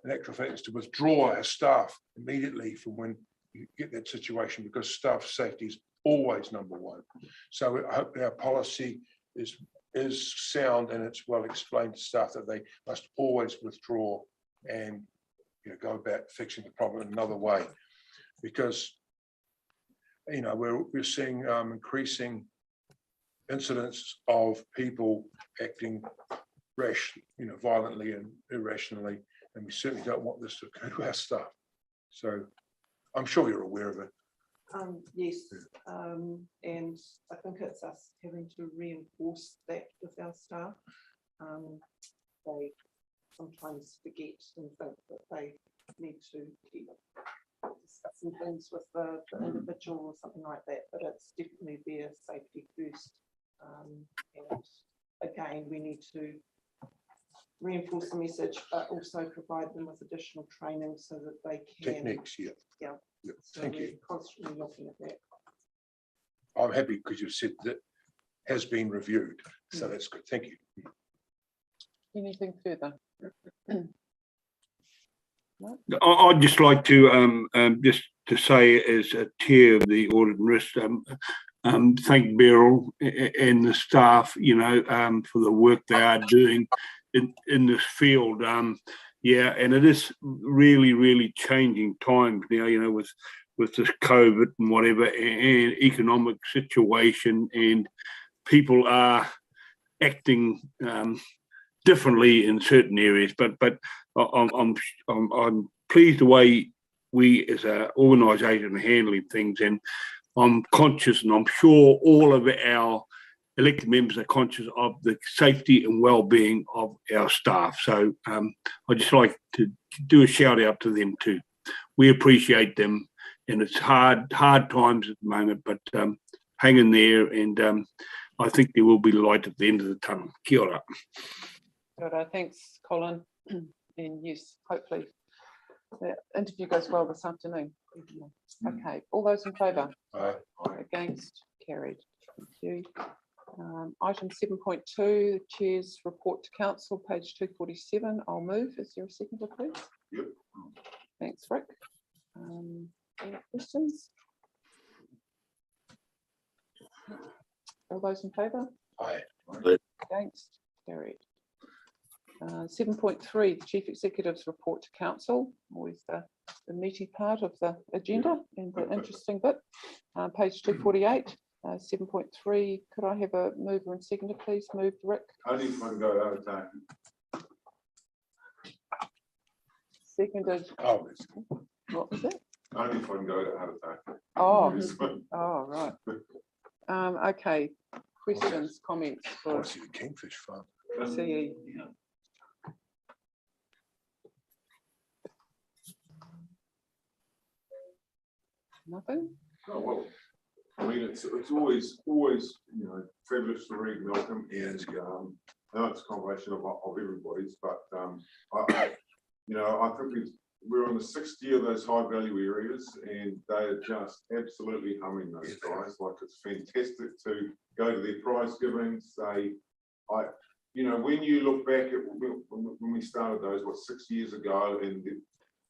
in actual fact is to withdraw our staff immediately from when you get that situation, because staff safety is always number one. So I hope our policy is sound and it's well explained to staff that they must always withdraw and go about fixing the problem in another way, because we're seeing increasing incidents of people acting rash, violently and irrationally, and we certainly don't want this to occur to our staff. So I'm sure you're aware of it. Yes, and I think it's us having to reinforce that with our staff. They sometimes forget and think that they need to keep discussing things with the individual or something like that, but it's definitely their safety first. And again, we need to reinforce the message, but also provide them with additional training so that they can. Techniques, yeah. So Thank we're you. constantly looking at that. I'm happy because you've said that has been reviewed, so that's good. Thank you. Anything further? I'd just like to just to say, as a chair of the audit and risk, thank Beryl and the staff, for the work they are doing in this field. Yeah, and it is really, really changing times now, with this COVID and whatever, and economic situation, and people are acting differently in certain areas. But I'm pleased the way we as an organisation are handling things, and I'm conscious, and I'm sure all of our elected members are conscious of the safety and well-being of our staff. So I'd just like to do a shout out to them too. We appreciate them, and it's hard times at the moment, but hang in there, and I think there will be light at the end of the tunnel. Kia ora. Kia ora. Thanks, Colin. And yes, hopefully the interview goes well this afternoon. Okay, all those in favour? Aye. Against? Carried. Thank you. Item 7.2, the Chair's report to Council, page 247. I'll move. Is there a seconder, please? Yep. Thanks, Rick. Any questions? All those in favour? Aye. Against? Carried. 7.3, the Chief Executive's report to Council, always the meaty part of the agenda and the interesting bit. Page 248, 7.3, could I have a mover and seconder, please? Moved, Rick. Only if I can go out of time. Seconded. Oh, what was it? Only if I can go out of time. Oh, right. Okay, questions, comments for see the Kingfish Farm. CE? Nothing? Oh, well, I mean, it's always fabulous to read Malcolm, and I know it's a combination of everybody's, but I think we're on the 6th year of those high value areas, and they are just absolutely humming, those guys. Like, it's fantastic to go to their prize givings. When you look back at when we started those, 6 years ago, and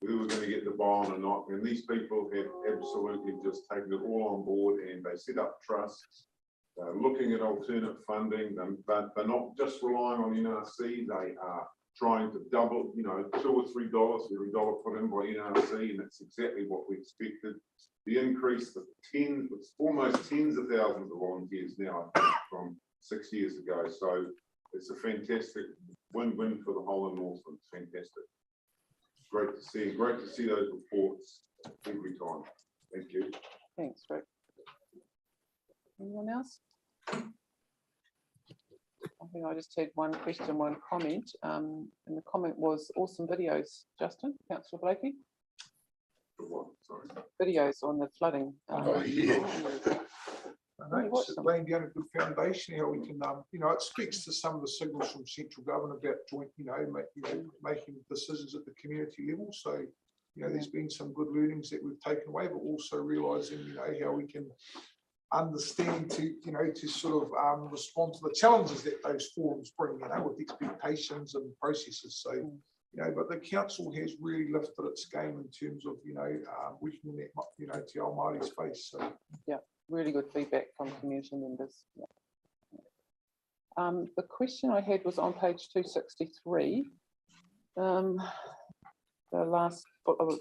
we were going to get the buy-on or not, and these people have absolutely just taken it all on board, and they set up trusts, looking at alternate funding, but they're not just relying on NRC. They are trying to double, $2 or $3 for every dollar put in by NRC, and that's exactly what we expected. The increase, it's almost tens of thousands of volunteers now, I think, from 6 years ago. So it's a fantastic win-win for the whole of Northland. It's fantastic. Great to see those reports every time. Thank you. Thanks, Rick. Anyone else? I think I just had one question, one comment, and the comment was awesome videos, Justin, Councillor Blakey. For what? Sorry. Videos on the flooding. Oh, yeah. It's laying down a good foundation, how we can, it speaks to some of the signals from central government about joint, making decisions at the community level. So, there's been some good learnings that we've taken away, but also realising, how we can understand to sort of respond to the challenges that those forums bring, with expectations and processes. So, but the council has really lifted its game in terms of, weakening that, Te Ao Māori space. So. Yeah, really good feedback from community members. The question I had was on page 263. The last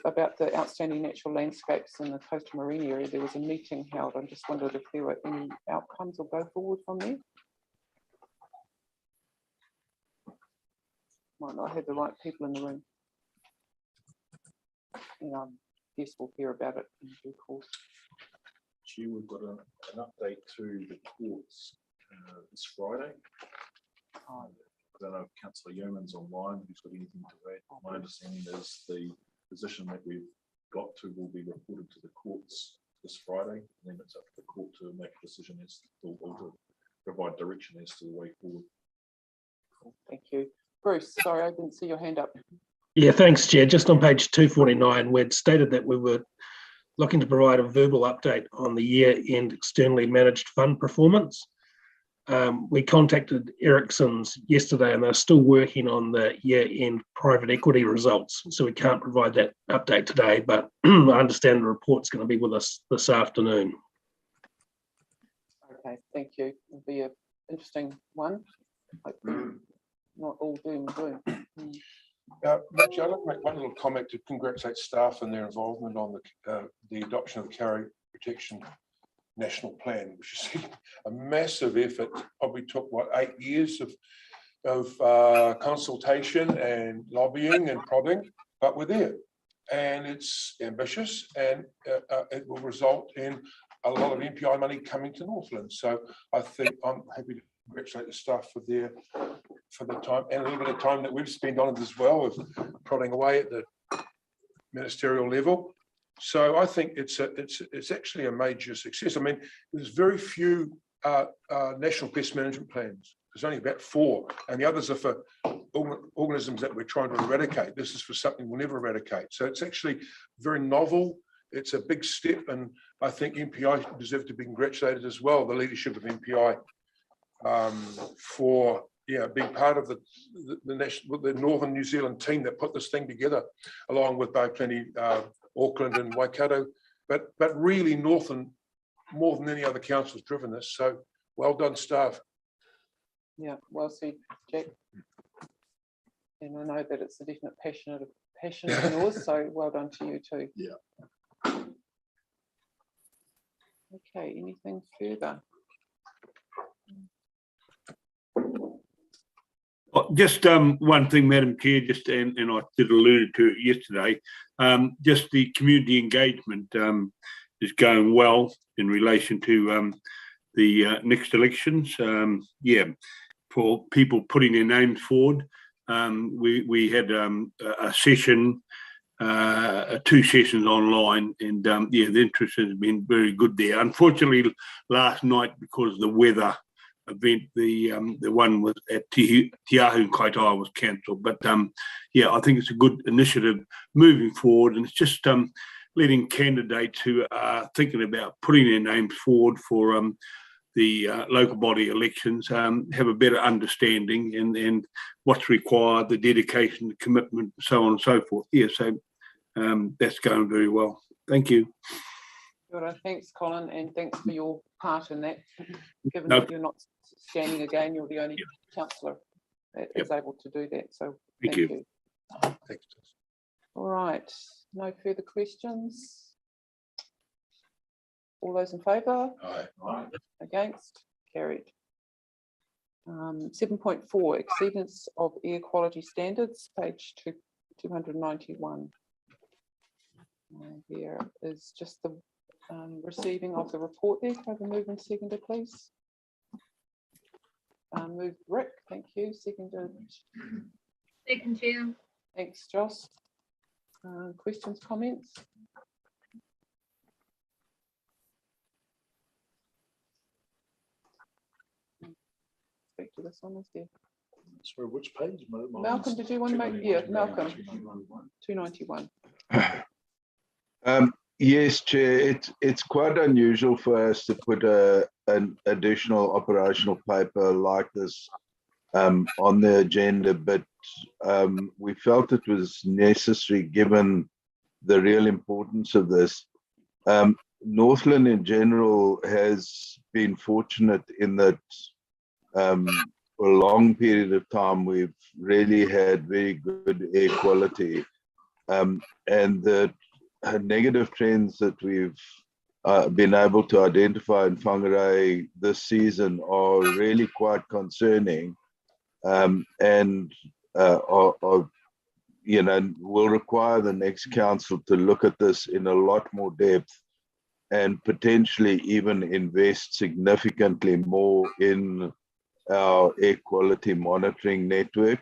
about the outstanding natural landscapes in the coastal marine area. There was a meeting held. I just wondered if there were any outcomes or go forward from there. Might not have the right people in the room. Yes, we'll hear about it in due course. Chair, we've got an update to the courts this Friday. I don't know if Councillor Yeoman's online, who's got anything to add. My understanding is the position that we've got to will be reported to the courts this Friday, and then it's up to the court to make a decision as to provide direction as to the way forward. Thank you. Bruce, sorry, I didn't see your hand up. Yeah, thanks, Chair. Just on page 249, we'd stated that we were looking to provide a verbal update on the year-end externally managed fund performance. We contacted Ericsson's yesterday and they're still working on the year-end private equity results. So we can't provide that update today, but I understand the report's going to be with us this afternoon. Okay, thank you. It'll be an interesting one. Not all doom and gloom. Richard, I'd like to make one little comment to congratulate staff and their involvement on the adoption of the Carrier Protection National Plan, which is a massive effort. Probably took 8 years of consultation and lobbying and prodding, but we're there, and it's ambitious, and it will result in a lot of MPI money coming to Northland. So I think I'm happy to congratulate the staff for the time and a little bit of time that we've spent on it as well, of prodding away at the ministerial level. So I think it's actually a major success. I mean, there's very few national pest management plans. There's only about 4, and the others are for organisms that we're trying to eradicate. This is for something we'll never eradicate. So it's actually very novel. It's a big step, and I think MPI deserve to be congratulated as well, the leadership of MPI, for being part of the Northern New Zealand team that put this thing together, along with Bay Plenty, Auckland and Waikato, but really Northern, more than any other council, has driven this. So well done, staff. Yeah, well said, Jack. And I know that it's a definite passion of yours, so well done to you too. Yeah. Okay, anything further? Just one thing, Madam Chair, and I did allude to it yesterday, just the community engagement is going well in relation to the next elections. For people putting their names forward. We had a session, 2 sessions online, and the interest has been very good there. Unfortunately, last night, because of the weather event, the one was at Te Ahu in Kaitaia was cancelled. But I think it's a good initiative moving forward, and it's just letting candidates who are thinking about putting their names forward for the local body elections have a better understanding and what's required, the dedication, the commitment, so on and so forth. So that's going very well. Thank you. Good, thanks, Colin, and thanks for your part in that. Given that you're not standing again, you're the only councillor that is able to do that. So thank you. Thanks. All right, no further questions. All those in favour? Aye. Against? Carried. 7.4, exceedance of air quality standards, page 291. Here is just the receiving of the report there. Can I have a move and seconder, please? Move Rick, thank you. Seconded. Second, Chair. Thanks, Joss. Questions, comments? this one, is there? Sorry, which page? Malcolm, did you want to make, yeah, Malcolm, 291. Yes, Chair, it's quite unusual for us to put an additional operational paper like this on the agenda, but we felt it was necessary given the real importance of this. Northland in general has been fortunate in that for a long period of time, we've really had very good air quality. And the negative trends that we've been able to identify in Whangarei this season are really quite concerning, and are, you know, will require the next council to look at this in a lot more depth and potentially even invest significantly more in our air quality monitoring network,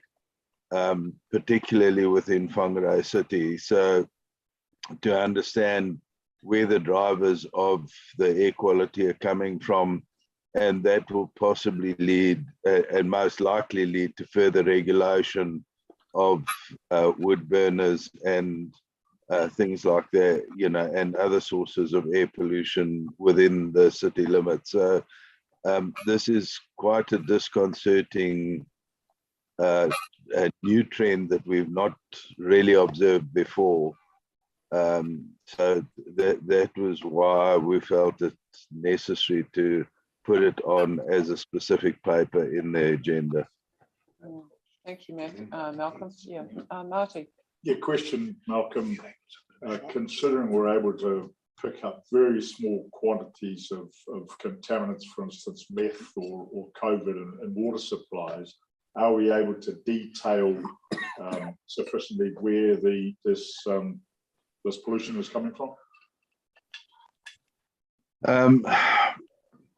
particularly within Whangarei City. So to understand where the drivers of the air quality are coming from, and that will possibly lead and most likely lead to further regulation of wood burners and things like that, you know, and other sources of air pollution within the city limits. So this is quite a disconcerting a new trend that we've not really observed before. So that was why we felt it necessary to put it on as a specific paper in the agenda. Thank you, Malcolm. Yeah, Marty. Yeah, question, Malcolm. Considering we're able to pick up very small quantities of contaminants, for instance, meth or COVID and water supplies, are we able to detail sufficiently where this pollution is coming from?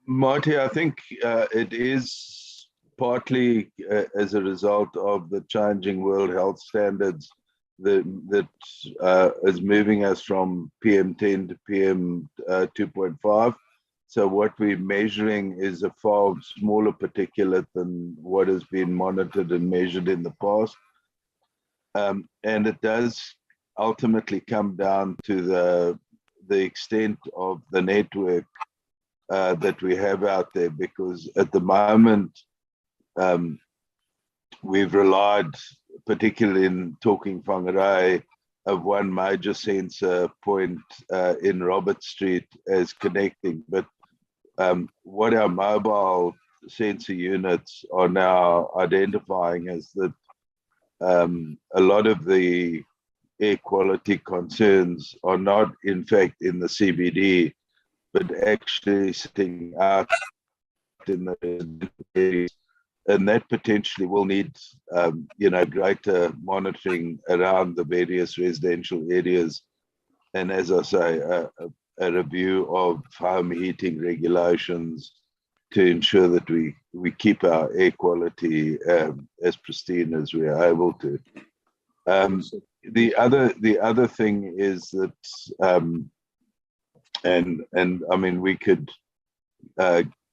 Marty, I think it is partly as a result of the changing World Health Standards that is moving us from PM10 to PM 2.5. So what we're measuring is a far smaller particulate than what has been monitored and measured in the past. And it does ultimately come down to the extent of the network that we have out there, because at the moment we've relied, particularly in talking Whangarei, of one major sensor point in Robert Street as connecting. But what our mobile sensor units are now identifying is that a lot of the air quality concerns are not in fact in the CBD, but actually sitting out in the areas. And that potentially will need, you know, greater monitoring around the various residential areas. And as I say, a review of home heating regulations to ensure that we keep our air quality as pristine as we are able to. The other thing is that, and I mean, we could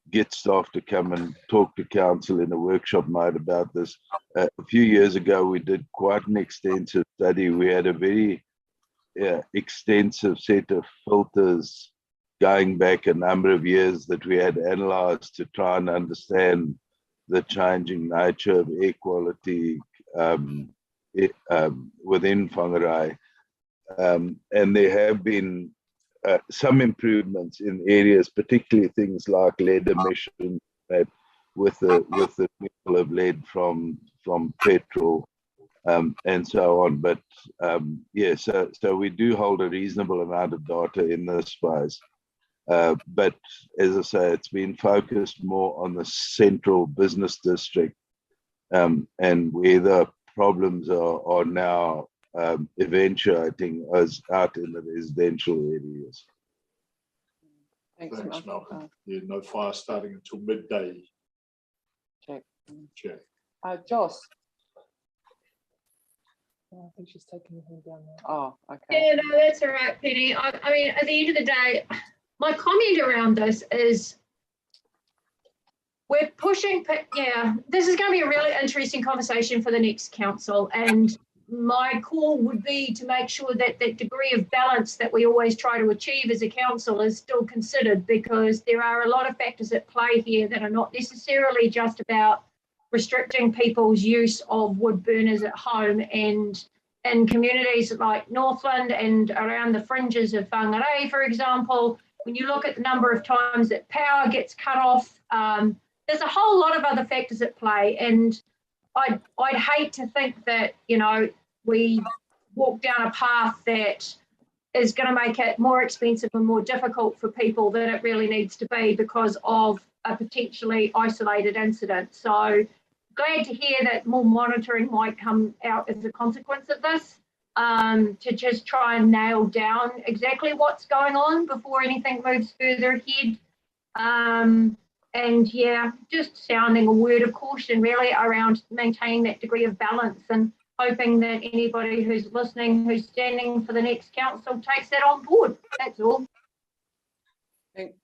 get staff to come and talk to council in a workshop mode about this. A few years ago, we did quite an extensive study. We had a very extensive set of filters going back a number of years that we had analyzed to try and understand the changing nature of air quality within Whangarei. And there have been some improvements in areas, particularly things like lead emission, with the removal of lead from petrol and so on. But yeah, so we do hold a reasonable amount of data in this space. But as I say, it's been focused more on the central business district and where the problems are now eventuating us out in the residential areas. Thanks, Malcolm. Yeah, no fire starting until midday. Check. Joss. I think she's taking the thing down there. Oh, okay. Yeah, no, that's all right, Penny. I mean, at the end of the day, my comment around this is we're pushing, yeah, this is going to be a really interesting conversation for the next council. And my call would be to make sure that that degree of balance that we always try to achieve as a council is still considered, because there are a lot of factors at play here that are not necessarily just about restricting people's use of wood burners at home. And in communities like Northland and around the fringes of Whangarei, for example, when you look at the number of times that power gets cut off, there's a whole lot of other factors at play. And I'd hate to think that, you know, we walk down a path that is going to make it more expensive and more difficult for people than it really needs to be because of a potentially isolated incident. So glad to hear that more monitoring might come out as a consequence of this, to just try and nail down exactly what's going on before anything moves further ahead. And yeah, just sounding a word of caution really around maintaining that degree of balance, and hoping that anybody who's listening, who's standing for the next council, takes that on board. That's all.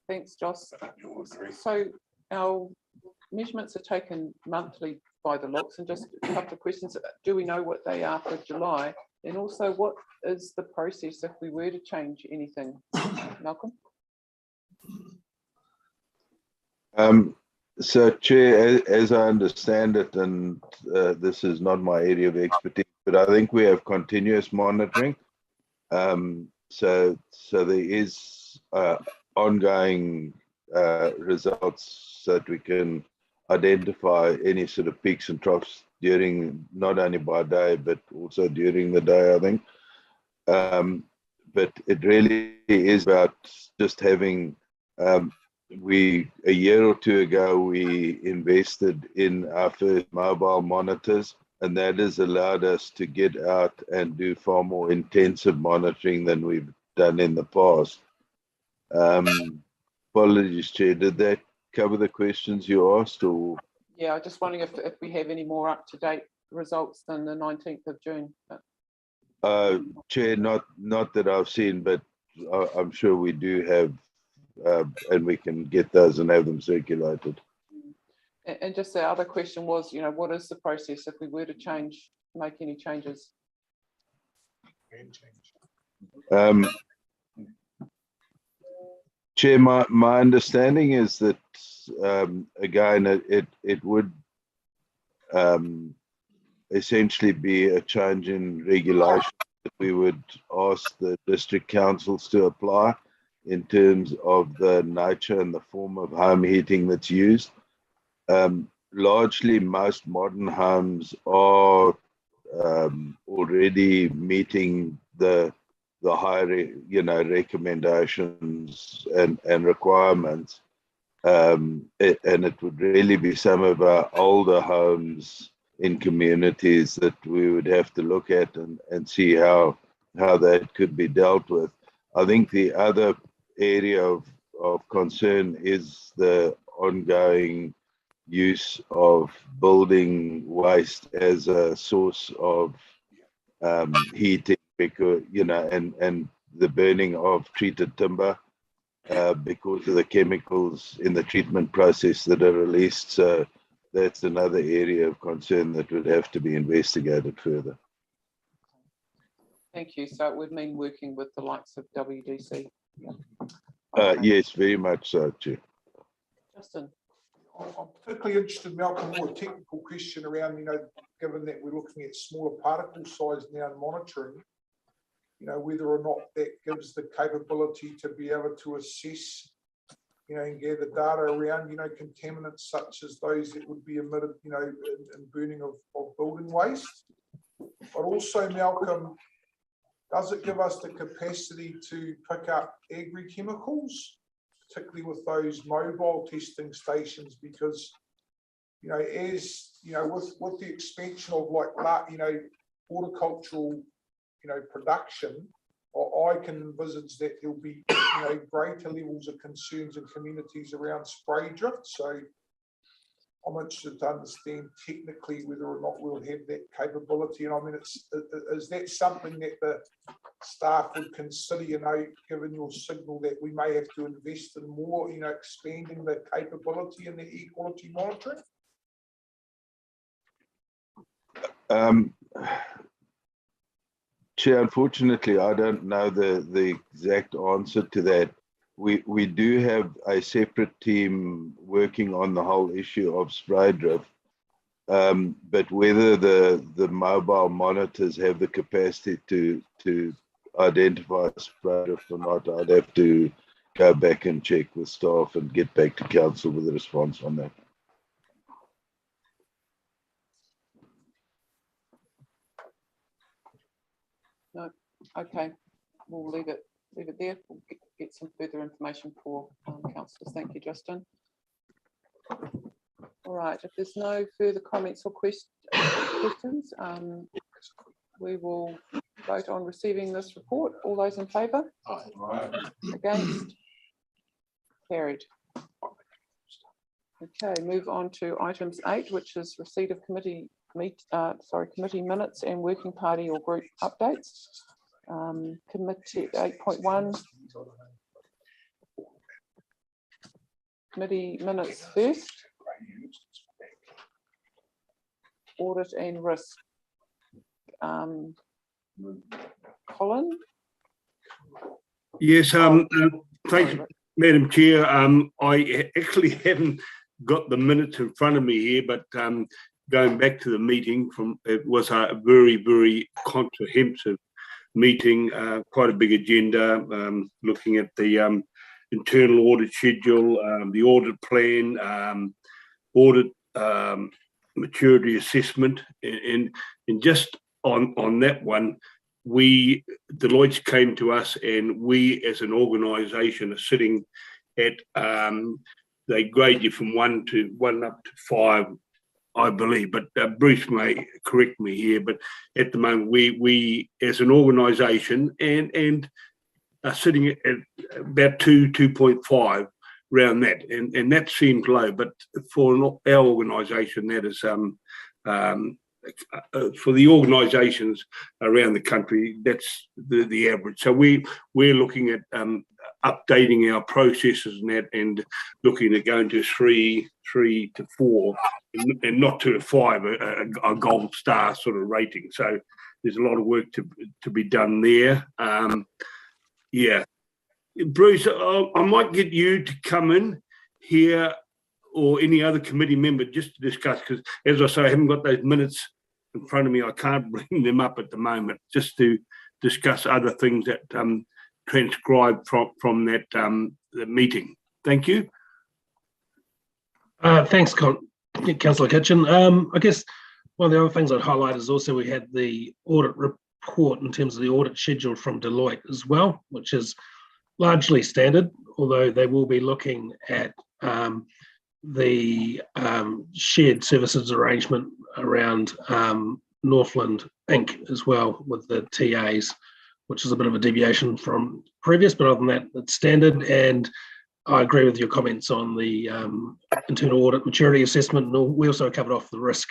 Thanks, Joss. So our measurements are taken monthly by the looks, and just a couple of questions. Do we know what they are for July? And also, what is the process if we were to change anything? Malcolm? So, Chair, as I understand it, and this is not my area of expertise, but I think we have continuous monitoring. So there is ongoing results so that we can identify any sort of peaks and troughs during, not only by day, but also during the day, I think. But it really is about just having, a year or two ago, we invested in our first mobile monitors, and that has allowed us to get out and do far more intensive monitoring than we've done in the past. Apologies, Chair, did that cover the questions you asked? Or? Yeah, I'm just wondering if we have any more up-to-date results than the 19th of June. Chair, not that I've seen, but I'm sure we do have, and we can get those and have them circulated. And just the other question was, you know, what is the process if we were to make any changes? Chair, my understanding is that, again, it would essentially be a change in regulation that we would ask the district councils to apply in terms of the nature and the form of home heating that's used. Largely, most modern homes are already meeting the higher, recommendations and requirements. And it would really be some of our older homes in communities that we would have to look at and see how that could be dealt with. I think the other area of concern is the ongoing use of building waste as a source of heating, because and the burning of treated timber because of the chemicals in the treatment process that are released. So that's another area of concern that would have to be investigated further. Thank you. So it would mean working with the likes of WDC. Yeah. Yes, very much so, Chair. Justin. I'm particularly interested, Malcolm, more a technical question around, given that we're looking at smaller particle size now and monitoring, whether or not that gives the capability to be able to assess, and gather data around, contaminants such as those that would be emitted, in burning of building waste. But also, Malcolm, does it give us the capacity to pick up agri-chemicals, particularly with those mobile testing stations? Because, as with the expansion of horticultural, production, I can envisage that there'll be, greater levels of concerns in communities around spray drift. So I'm interested to understand technically whether or not we'll have that capability. And I mean, is that something that the staff would consider, you know, given your signal that we may have to invest in more, you know, expanding the capability in the air quality monitoring? Chair, unfortunately, I don't know the exact answer to that. We do have a separate team working on the whole issue of spray drift, but whether the mobile monitors have the capacity to identify spray drift or not, I'd have to go back and check with staff and get back to council with a response on that. No, okay, we'll leave it there. We'll get some further information for councillors. Thank you, Justin. All right, if there's no further comments or questions, we will vote on receiving this report. All those in favour? Aye. Against? Carried. Okay, move on to items 8, which is receipt of committee minutes and working party or group updates. Committee 8.1. Committee minutes first. Audit and risk. Colin? Yes, thanks, Madam Chair. I actually haven't got the minutes in front of me here, but going back to the meeting, it was a very, very comprehensive meeting, quite a big agenda, looking at the internal audit schedule, the audit plan, audit maturity assessment, and just on that one, Deloitte came to us, and we as an organisation are sitting at, they grade you from 1 up to 5, I believe, but Bruce may correct me here, but at the moment we as an organisation and are sitting at about 2.5 around that, and that seems low, but for our organisation that is for the organisations around the country, that's the average. So we're looking at updating our processes and that, and looking at going to 3 to 4, and not to a 5, a gold star sort of rating. So there's a lot of work to be done there. Yeah, Bruce, I might get you to come in here, or any other committee member, just to discuss, because as I say, I haven't got those minutes in front of me. I can't bring them up at the moment, just to discuss other things that transcribed from that the meeting. Thank you. Thanks, Councillor Kitchen. I guess one of the other things I'd highlight is also we had the audit report in terms of the audit schedule from Deloitte as well, which is largely standard, although they will be looking at the shared services arrangement around Northland Inc. as well with the TAs, which is a bit of a deviation from previous, but other than that, it's standard. And I agree with your comments on the internal audit maturity assessment. And we also covered off the risk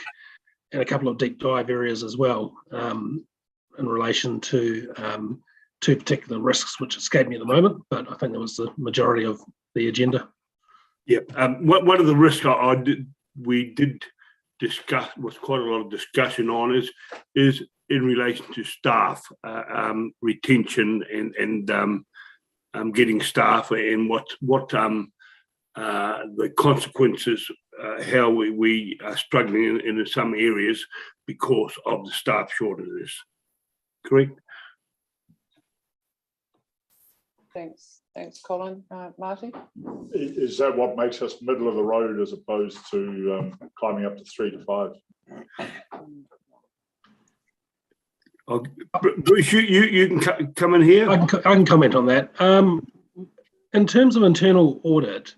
and a couple of deep dive areas as well in relation to 2 particular risks, which escape me at the moment, but I think that was the majority of the agenda. Yeah, one of the risks we did discuss, was quite a lot of discussion on, is in relation to staff retention and getting staff, and what the consequences, how we are struggling in some areas because of the staff shortages. Correct? Thanks, Colin. Marty? Is that what makes us middle of the road as opposed to climbing up to 3 to 5? Bruce, you can come in here. I can comment on that. In terms of internal audit,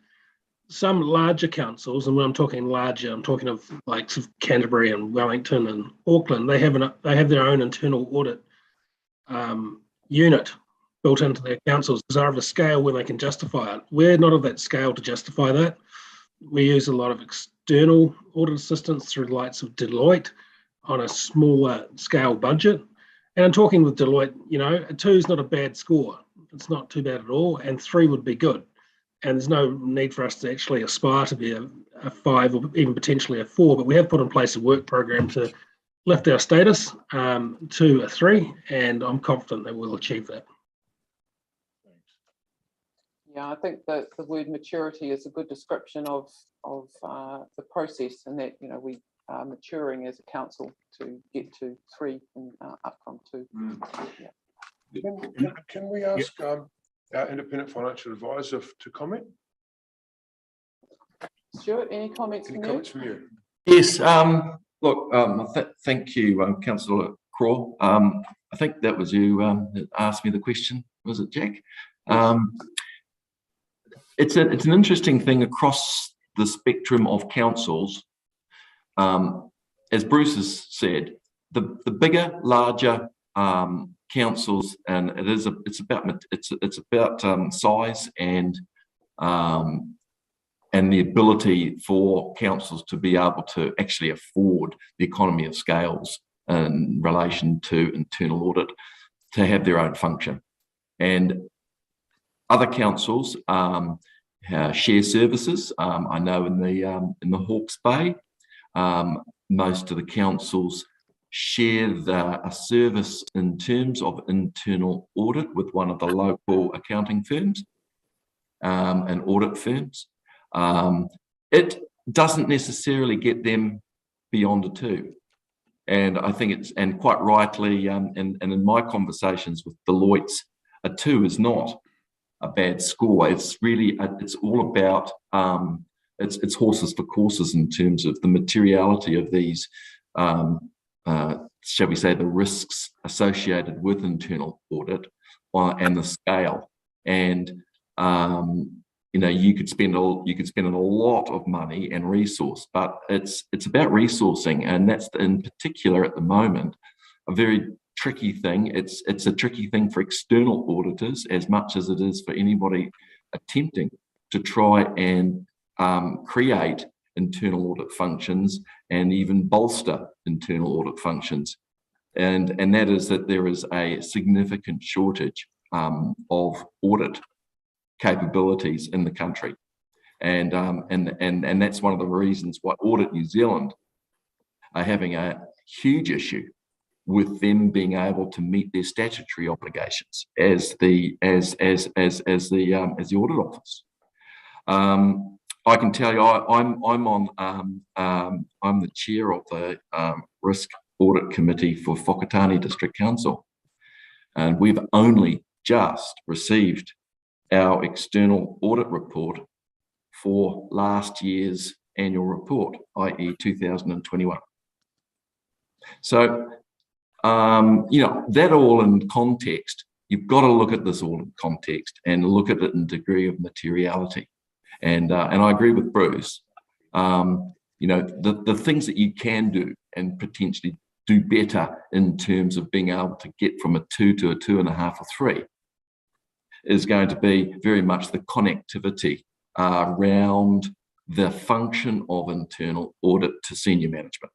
some larger councils, and when I'm talking larger, I'm talking of like Canterbury and Wellington and Auckland, they have their own internal audit unit built into their councils, because they're of a scale where they can justify it. We're not of that scale to justify that. we use a lot of external audit assistance through the likes of Deloitte on a smaller scale budget. And I'm talking with Deloitte, you know, a 2 is not a bad score. It's not too bad at all, and 3 would be good. And there's no need for us to actually aspire to be a 5 or even potentially a 4, but we have put in place a work program to lift our status to a 3, and I'm confident that we'll achieve that. Yeah, I think that the word maturity is a good description of the process, and that, you know, we are maturing as a council to get to 3 and up from 2. Yeah. Can we ask our independent financial advisor to comment? Stuart, any comments Any from comments you? from you? Yes, look, thank you, Councillor Craw. I think that was you that asked me the question, was it, Jack? It's an interesting thing across the spectrum of councils. As Bruce has said, the bigger, larger councils, and it's about size and the ability for councils to be able to actually afford the economy of scales in relation to internal audit, to have their own function. And other councils share services. I know in the Hawke's Bay, most of the councils share a service in terms of internal audit with one of the local accounting firms and audit firms. It doesn't necessarily get them beyond a 2. And I think and quite rightly, and in my conversations with Deloitte, a 2 is not a bad score. It's really, it's all about, it's horses for courses in terms of the materiality of these, shall we say, the risks associated with internal audit and the scale. And, you know, you could spend a lot of money and resource, but it's about resourcing, and that's in particular at the moment a very tricky thing. It's a tricky thing for external auditors as much as it is for anybody attempting to try and create internal audit functions and even bolster internal audit functions. And that is that there is a significant shortage of audit capabilities in the country. And that's one of the reasons why Audit New Zealand are having a huge issue with them being able to meet their statutory obligations as the audit office. I can tell you, I'm the chair of the Risk Audit Committee for Whakatane District Council, and we've only just received our external audit report for last year's annual report, i.e. 2021. So, you know, that all in context, you've got to look at this all in context and look at it in degree of materiality. And I agree with Bruce. You know, the things that you can do and potentially do better in terms of being able to get from a 2 to a 2.5 or 3 is going to be very much the connectivity around the function of internal audit to senior management.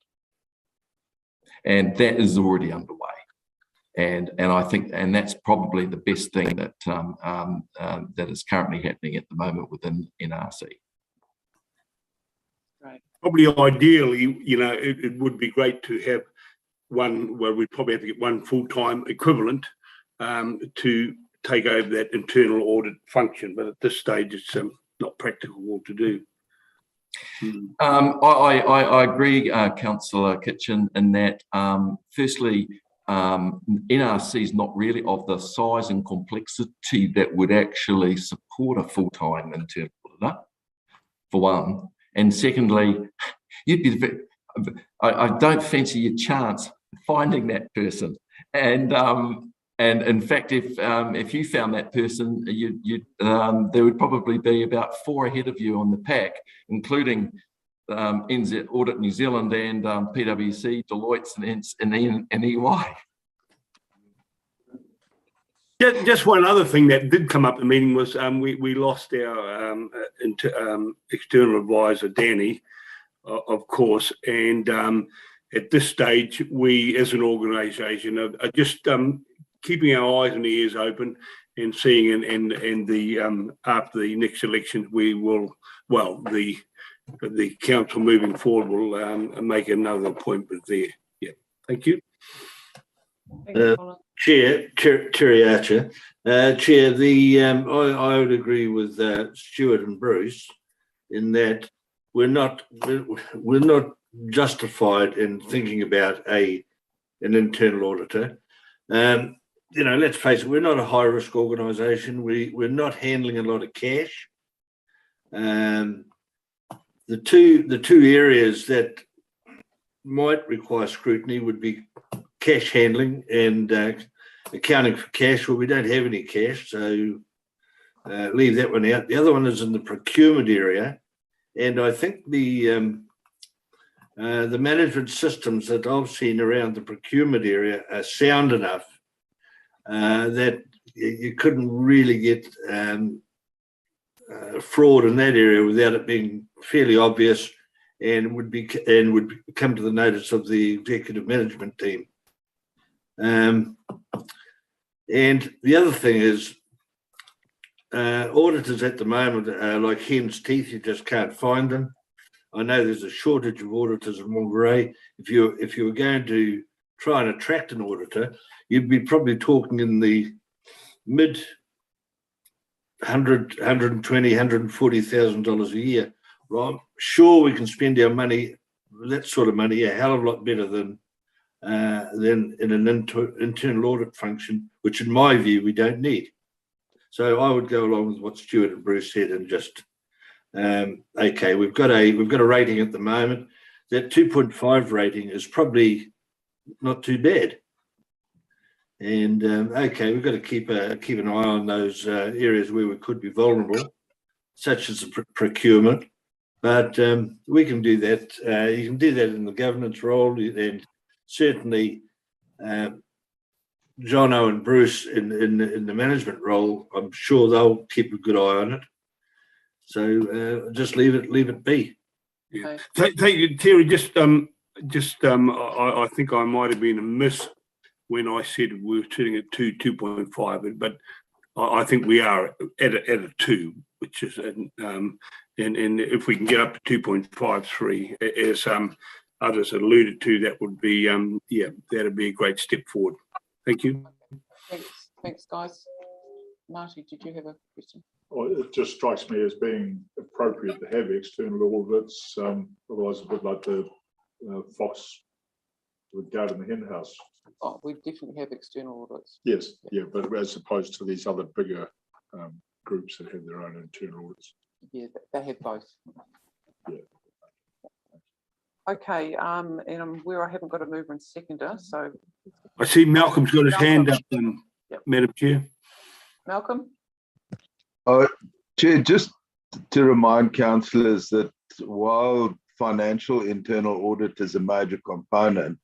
And that is already underway. And I think, and that's probably the best thing that that is currently happening at the moment within NRC. Right. Probably ideally, you know, it would be great to have one, well, we'd probably have to get one full-time equivalent to take over that internal audit function, but at this stage it's not practical to do. I agree, Councillor Kitchen, in that firstly, NRC is not really of the size and complexity that would actually support a full-time internal auditor, for one. And secondly, you'd be I don't fancy your chance finding that person. And in fact, if you found that person, there would probably be about 4 ahead of you on the pack, including NZ Audit New Zealand and PwC, Deloitte, and EY. Just one other thing that did come up in the meeting was we lost our external advisor, Danny, of course, and at this stage, we as an organisation are just keeping our eyes and ears open and seeing and the after the next election, we will, well, the council moving forward will make another appointment there. Yeah, thank you. Chair, Terry Archer. Chair, I would agree with Stuart and Bruce in that we're not justified in thinking about an internal auditor. Let's face it, we're not a high risk organisation. We're not handling a lot of cash. The two areas that might require scrutiny would be cash handling and accounting for cash. Well, we don't have any cash, so leave that one out. The other one is in the procurement area, and I think the management systems that I've seen around the procurement area are sound enough that you couldn't really get fraud in that area without it being fairly obvious, and would come to the notice of the executive management team. And the other thing is, auditors at the moment are like hen's teeth. You just can't find them. I know there's a shortage of auditors in Monterey. If you were going to try and attract an auditor, you'd be probably talking in the mid $120,000, $140,000 a year. Right? Sure, we can spend our money, that sort of money, a hell of a lot better than in an internal audit function, which in my view we don't need. So I would go along with what Stuart and Bruce said and just okay, we've got a rating at the moment. That 2.5 rating is probably not too bad. And okay, we've got to keep an eye on those areas where we could be vulnerable, such as the procurement. But we can do that. You can do that in the governance role, and certainly Jono and Bruce in the management role. I'm sure they'll keep a good eye on it. So just leave it be. Yeah. Thank you, Terry. I think I might have been amiss when I said we were sitting at 2.5, but I think we are at a 2, which is and if we can get up to 2.53, as others alluded to, that would be that'd be a great step forward. Thank you. Thanks, guys. Marty, did you have a question? Well, it just strikes me as being appropriate to have external audits. Otherwise, a bit like the fox with guard in the hen house. Oh, we definitely have external audits. Yes, yeah, but as opposed to these other bigger groups that have their own internal audits. Yeah, they have both. Yeah. Okay, and I'm where I haven't got a mover and seconder, so. I see Malcolm's got his hand up, Madam Chair. Malcolm? Chair, just to remind councillors that while financial internal audit is a major component,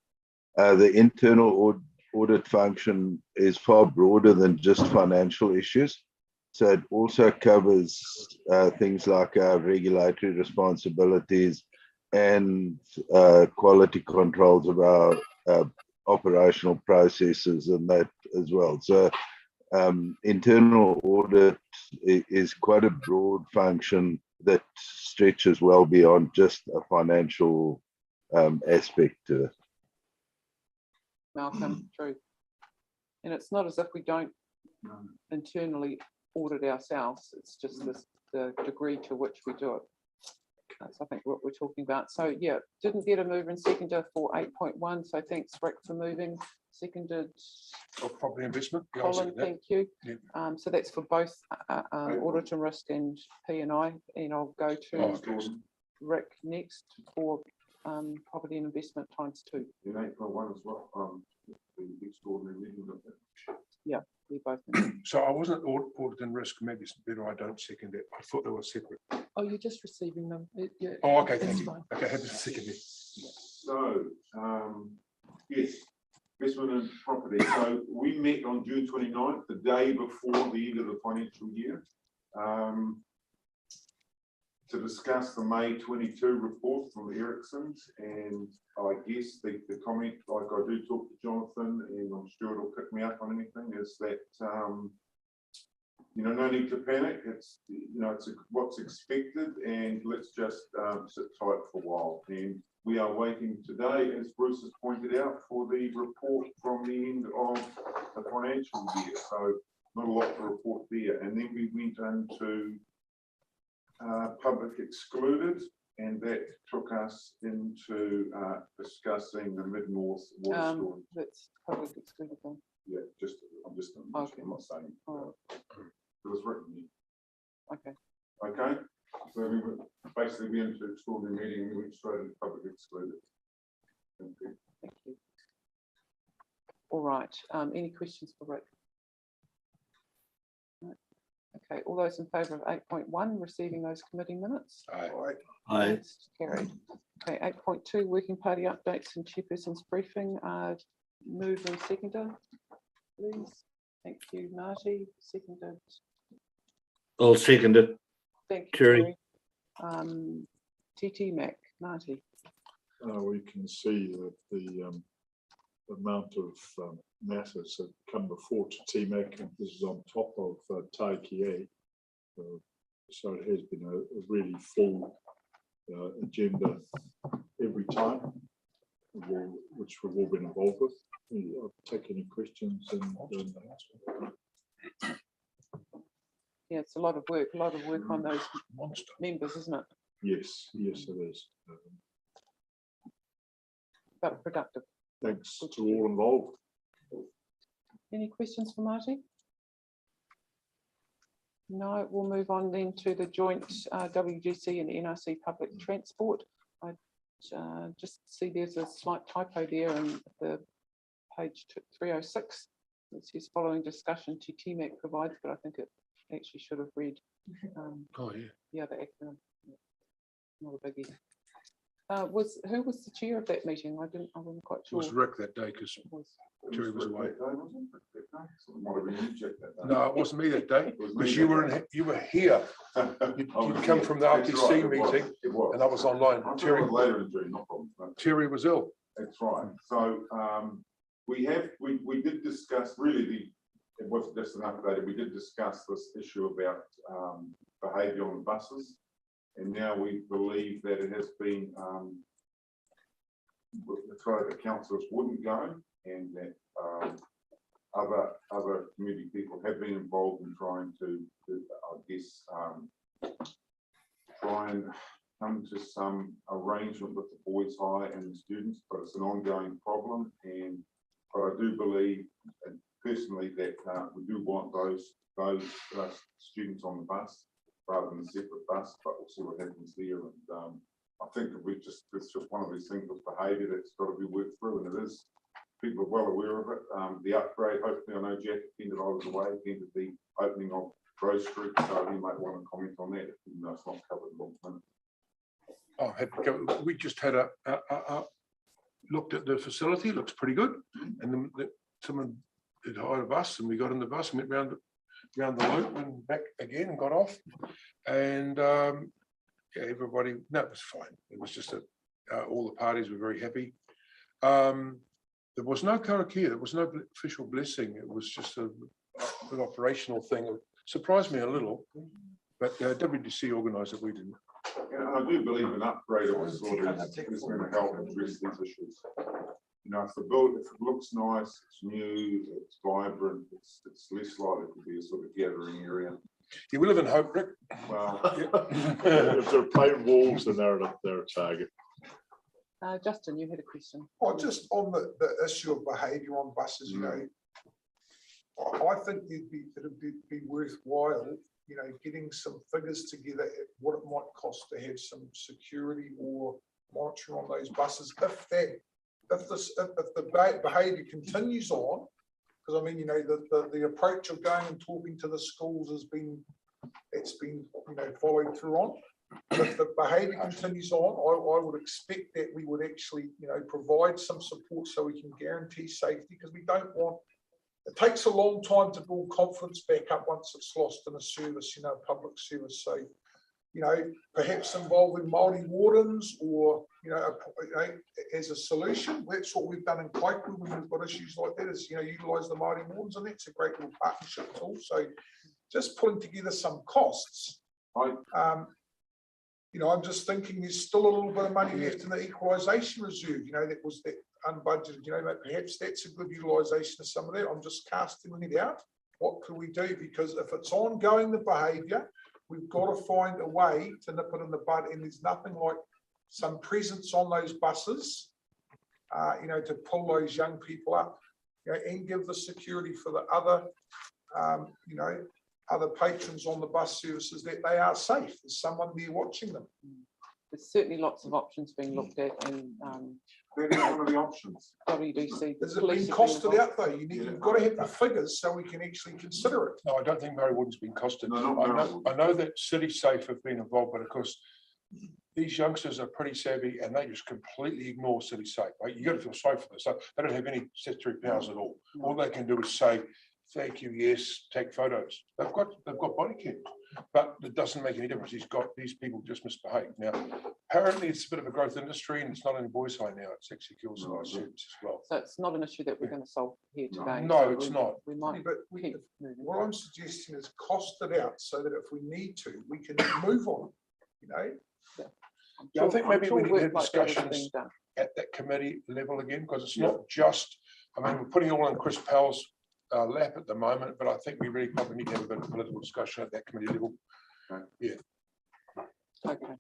the internal audit function is far broader than just financial issues. So it also covers things like our regulatory responsibilities and quality controls of our operational processes and that as well. So internal audit is quite a broad function that stretches well beyond just a financial aspect to it. Malcolm, true. And it's not as if we don't internally audit ourselves. It's just the degree to which we do it. That's, I think, what we're talking about. So, yeah, didn't get a mover and seconder for 8.1. So thanks, Rick, for moving. Seconded. Property investment. Colin, thank you. Yeah. So that's for both audit and risk and P&I. And I'll go to Rick next for property and investment ×2. In 8.1 as well. The extraordinary meeting of that. Yeah, we both. So I wasn't audit and risk. Maybe it's better I don't second it. I thought they were separate. Oh, you're just receiving them. Yeah, oh, okay, thank you. Okay, I had to second it. So, yes, investment and property. So we met on June 29th, the day before the end of the financial year, to discuss the May 22 report from the Ericssons. And I guess the comment, like I do talk to Jonathan, and I'm sure it'll pick me up on anything, is that, you know, no need to panic. It's, you know, it's what's expected, and let's just sit tight for a while. And we are waiting today, as Bruce has pointed out, for the report from the end of the financial year. So not a lot to report there. And then we went into public excluded, and that took us into discussing the Mid-North water storage. That's public excluded then. Yeah, I'm not saying. It was written here. Okay. Okay, so we were basically went into extraordinary meeting and we went straight into public excluded. Thank you. Thank you. All right, any questions for Rick? No. Okay, all those in favour of 8.1, receiving those committee minutes? Aye. Aye. That's carried. Okay, 8.2, working party updates and chairperson's briefing. Move and seconder, please. Thank you, Marty. Seconded. I'll second it. Thank you, Terry. Terry. TT Mac, Marty. We can see that the amount of matters that come before TMAC, and this is on top of Taiki. So it has been a really full agenda every time, which we've all been involved with. I'll take any questions. Yeah, it's a lot of work on those members, isn't it? Yes, yes, it is. But productive. Thanks to all involved. Any questions for Marty? No, we'll move on then to the joint WGC and NRC public transport. I just see there's a slight typo there in the page 306. It says following discussion to TMAC provides, but I think it actually should have read the other acronym. Not a biggie. Who was the chair of that meeting? I wasn't quite It sure. was Rick that day because Terry was away. No, No, it wasn't me that day because you were here. You'd come from the RTC meeting and I was online. Terry was ill. That's right. So we did discuss really it wasn't just an update. We did discuss this issue about behaviour on buses. And now we believe that it has been the councillors wouldn't go, and that other community people have been involved in trying to I guess, try and come to some arrangement with the Boys High and the students, but it's an ongoing problem. But I do believe, personally, that we do want those students on the bus, rather than a separate bus, but we'll see what happens there. And I think that it's just one of these things with behaviour that's got to be worked through, and it is. People are well aware of it. The upgrade, hopefully, I know Jack attended, I was away, attended the opening of Rose Street, so he might want to comment on that, even though it's not covered in 1 minute. We just had looked at the facility, looks pretty good. And then someone had hired a bus and we got in the bus and went round the loop and back again and got off. And yeah, everybody, no, it was fine. It was just all the parties were very happy. There was no karakia, there was no official blessing. It was just an operational thing. It surprised me a little, but WDC organised it, we didn't. Yeah, I do believe an upgrade of this sort is going to help address these issues. You know, if it looks nice, it's new, it's vibrant, it's less likely to be a sort of gathering area. Yeah, we live in hope, Rick. Well, if they're plain walls, then they're a target. Justin, you had a question. Oh, just on the issue of behaviour on buses, you know, I think it'd be worthwhile, you know, getting some figures together at what it might cost to have some security or monitoring on those buses. If the behaviour continues on, because I mean, you know, the approach of going and talking to the schools has been, it's been, you know, followed through on. If the behaviour continues on, I would expect that we would actually, you know, provide some support so we can guarantee safety, because we don't want it takes a long time to build confidence back up once it's lost in a service, you know, public service. So, you know, perhaps involving Māori wardens or, you know, as a solution. That's what we've done in Kaikoura when we've got issues like that, is, you know, utilise the Māori wardens, and that's a great little partnership tool. So just putting together some costs. You know, I'm just thinking there's still a little bit of money left in the equalisation reserve, you know, that was that unbudgeted, you know, but perhaps that's a good utilisation of some of that. I'm just casting it out. What can we do? Because if it's ongoing, the behaviour, we've got to find a way to nip it in the bud, and there's nothing like some presence on those buses, you know, to pull those young people up, you know, and give the security for the other, you know, other patrons on the bus services that they are safe. There's someone there watching them. There's certainly lots of options being looked at, and that is one of the options. WDC. Has it been costed out though? You've got to have the figures so we can actually consider it. No, I don't think Mary Wooden's been costed. No, I know that City Safe have been involved, but of course, these youngsters are pretty savvy and they just completely ignore City Safe. Right? You got to feel sorry for them. So they don't have any statutory powers at all. All they can do is say, thank you, yes, take photos. They've got body cams, but it doesn't make any difference. These people just misbehave. Now, apparently it's a bit of a growth industry and it's not in Boys High now. It's actually kills a lot of students as well. So it's not an issue that we're going to solve here today. No, So it's not. We might But keep moving. what I'm suggesting is cost it out so that if we need to, we can move on, you know? Yeah, I think maybe we need to have work like that is discussions being done. at that committee level again, because it's not just, I mean, we're putting it all in Chris Powell's lap at the moment, but I think we really probably need to have a bit of political discussion at that committee level. Yeah. Okay.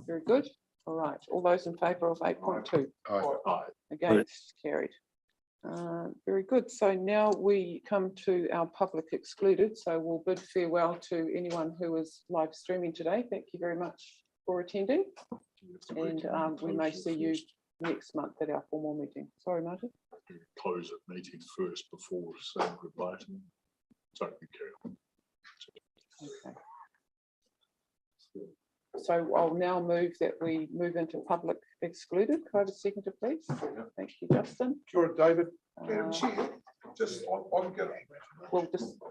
Very good. All right. All those in favour of 8.2? Aye. Against? Carried. Very good. So now we come to our public excluded. So we'll bid farewell to anyone who is live streaming today. Thank you very much for attending. And we may see you next month at our formal meeting. Sorry, Martin. Close the meeting first before saying goodbye to them. Sorry, carry on. Okay. So I'll now move that we move into public excluded. Could I have a seconder, please? Thank you, Justin. Kia ora, David. Madam Chair, just I'm going. We'll just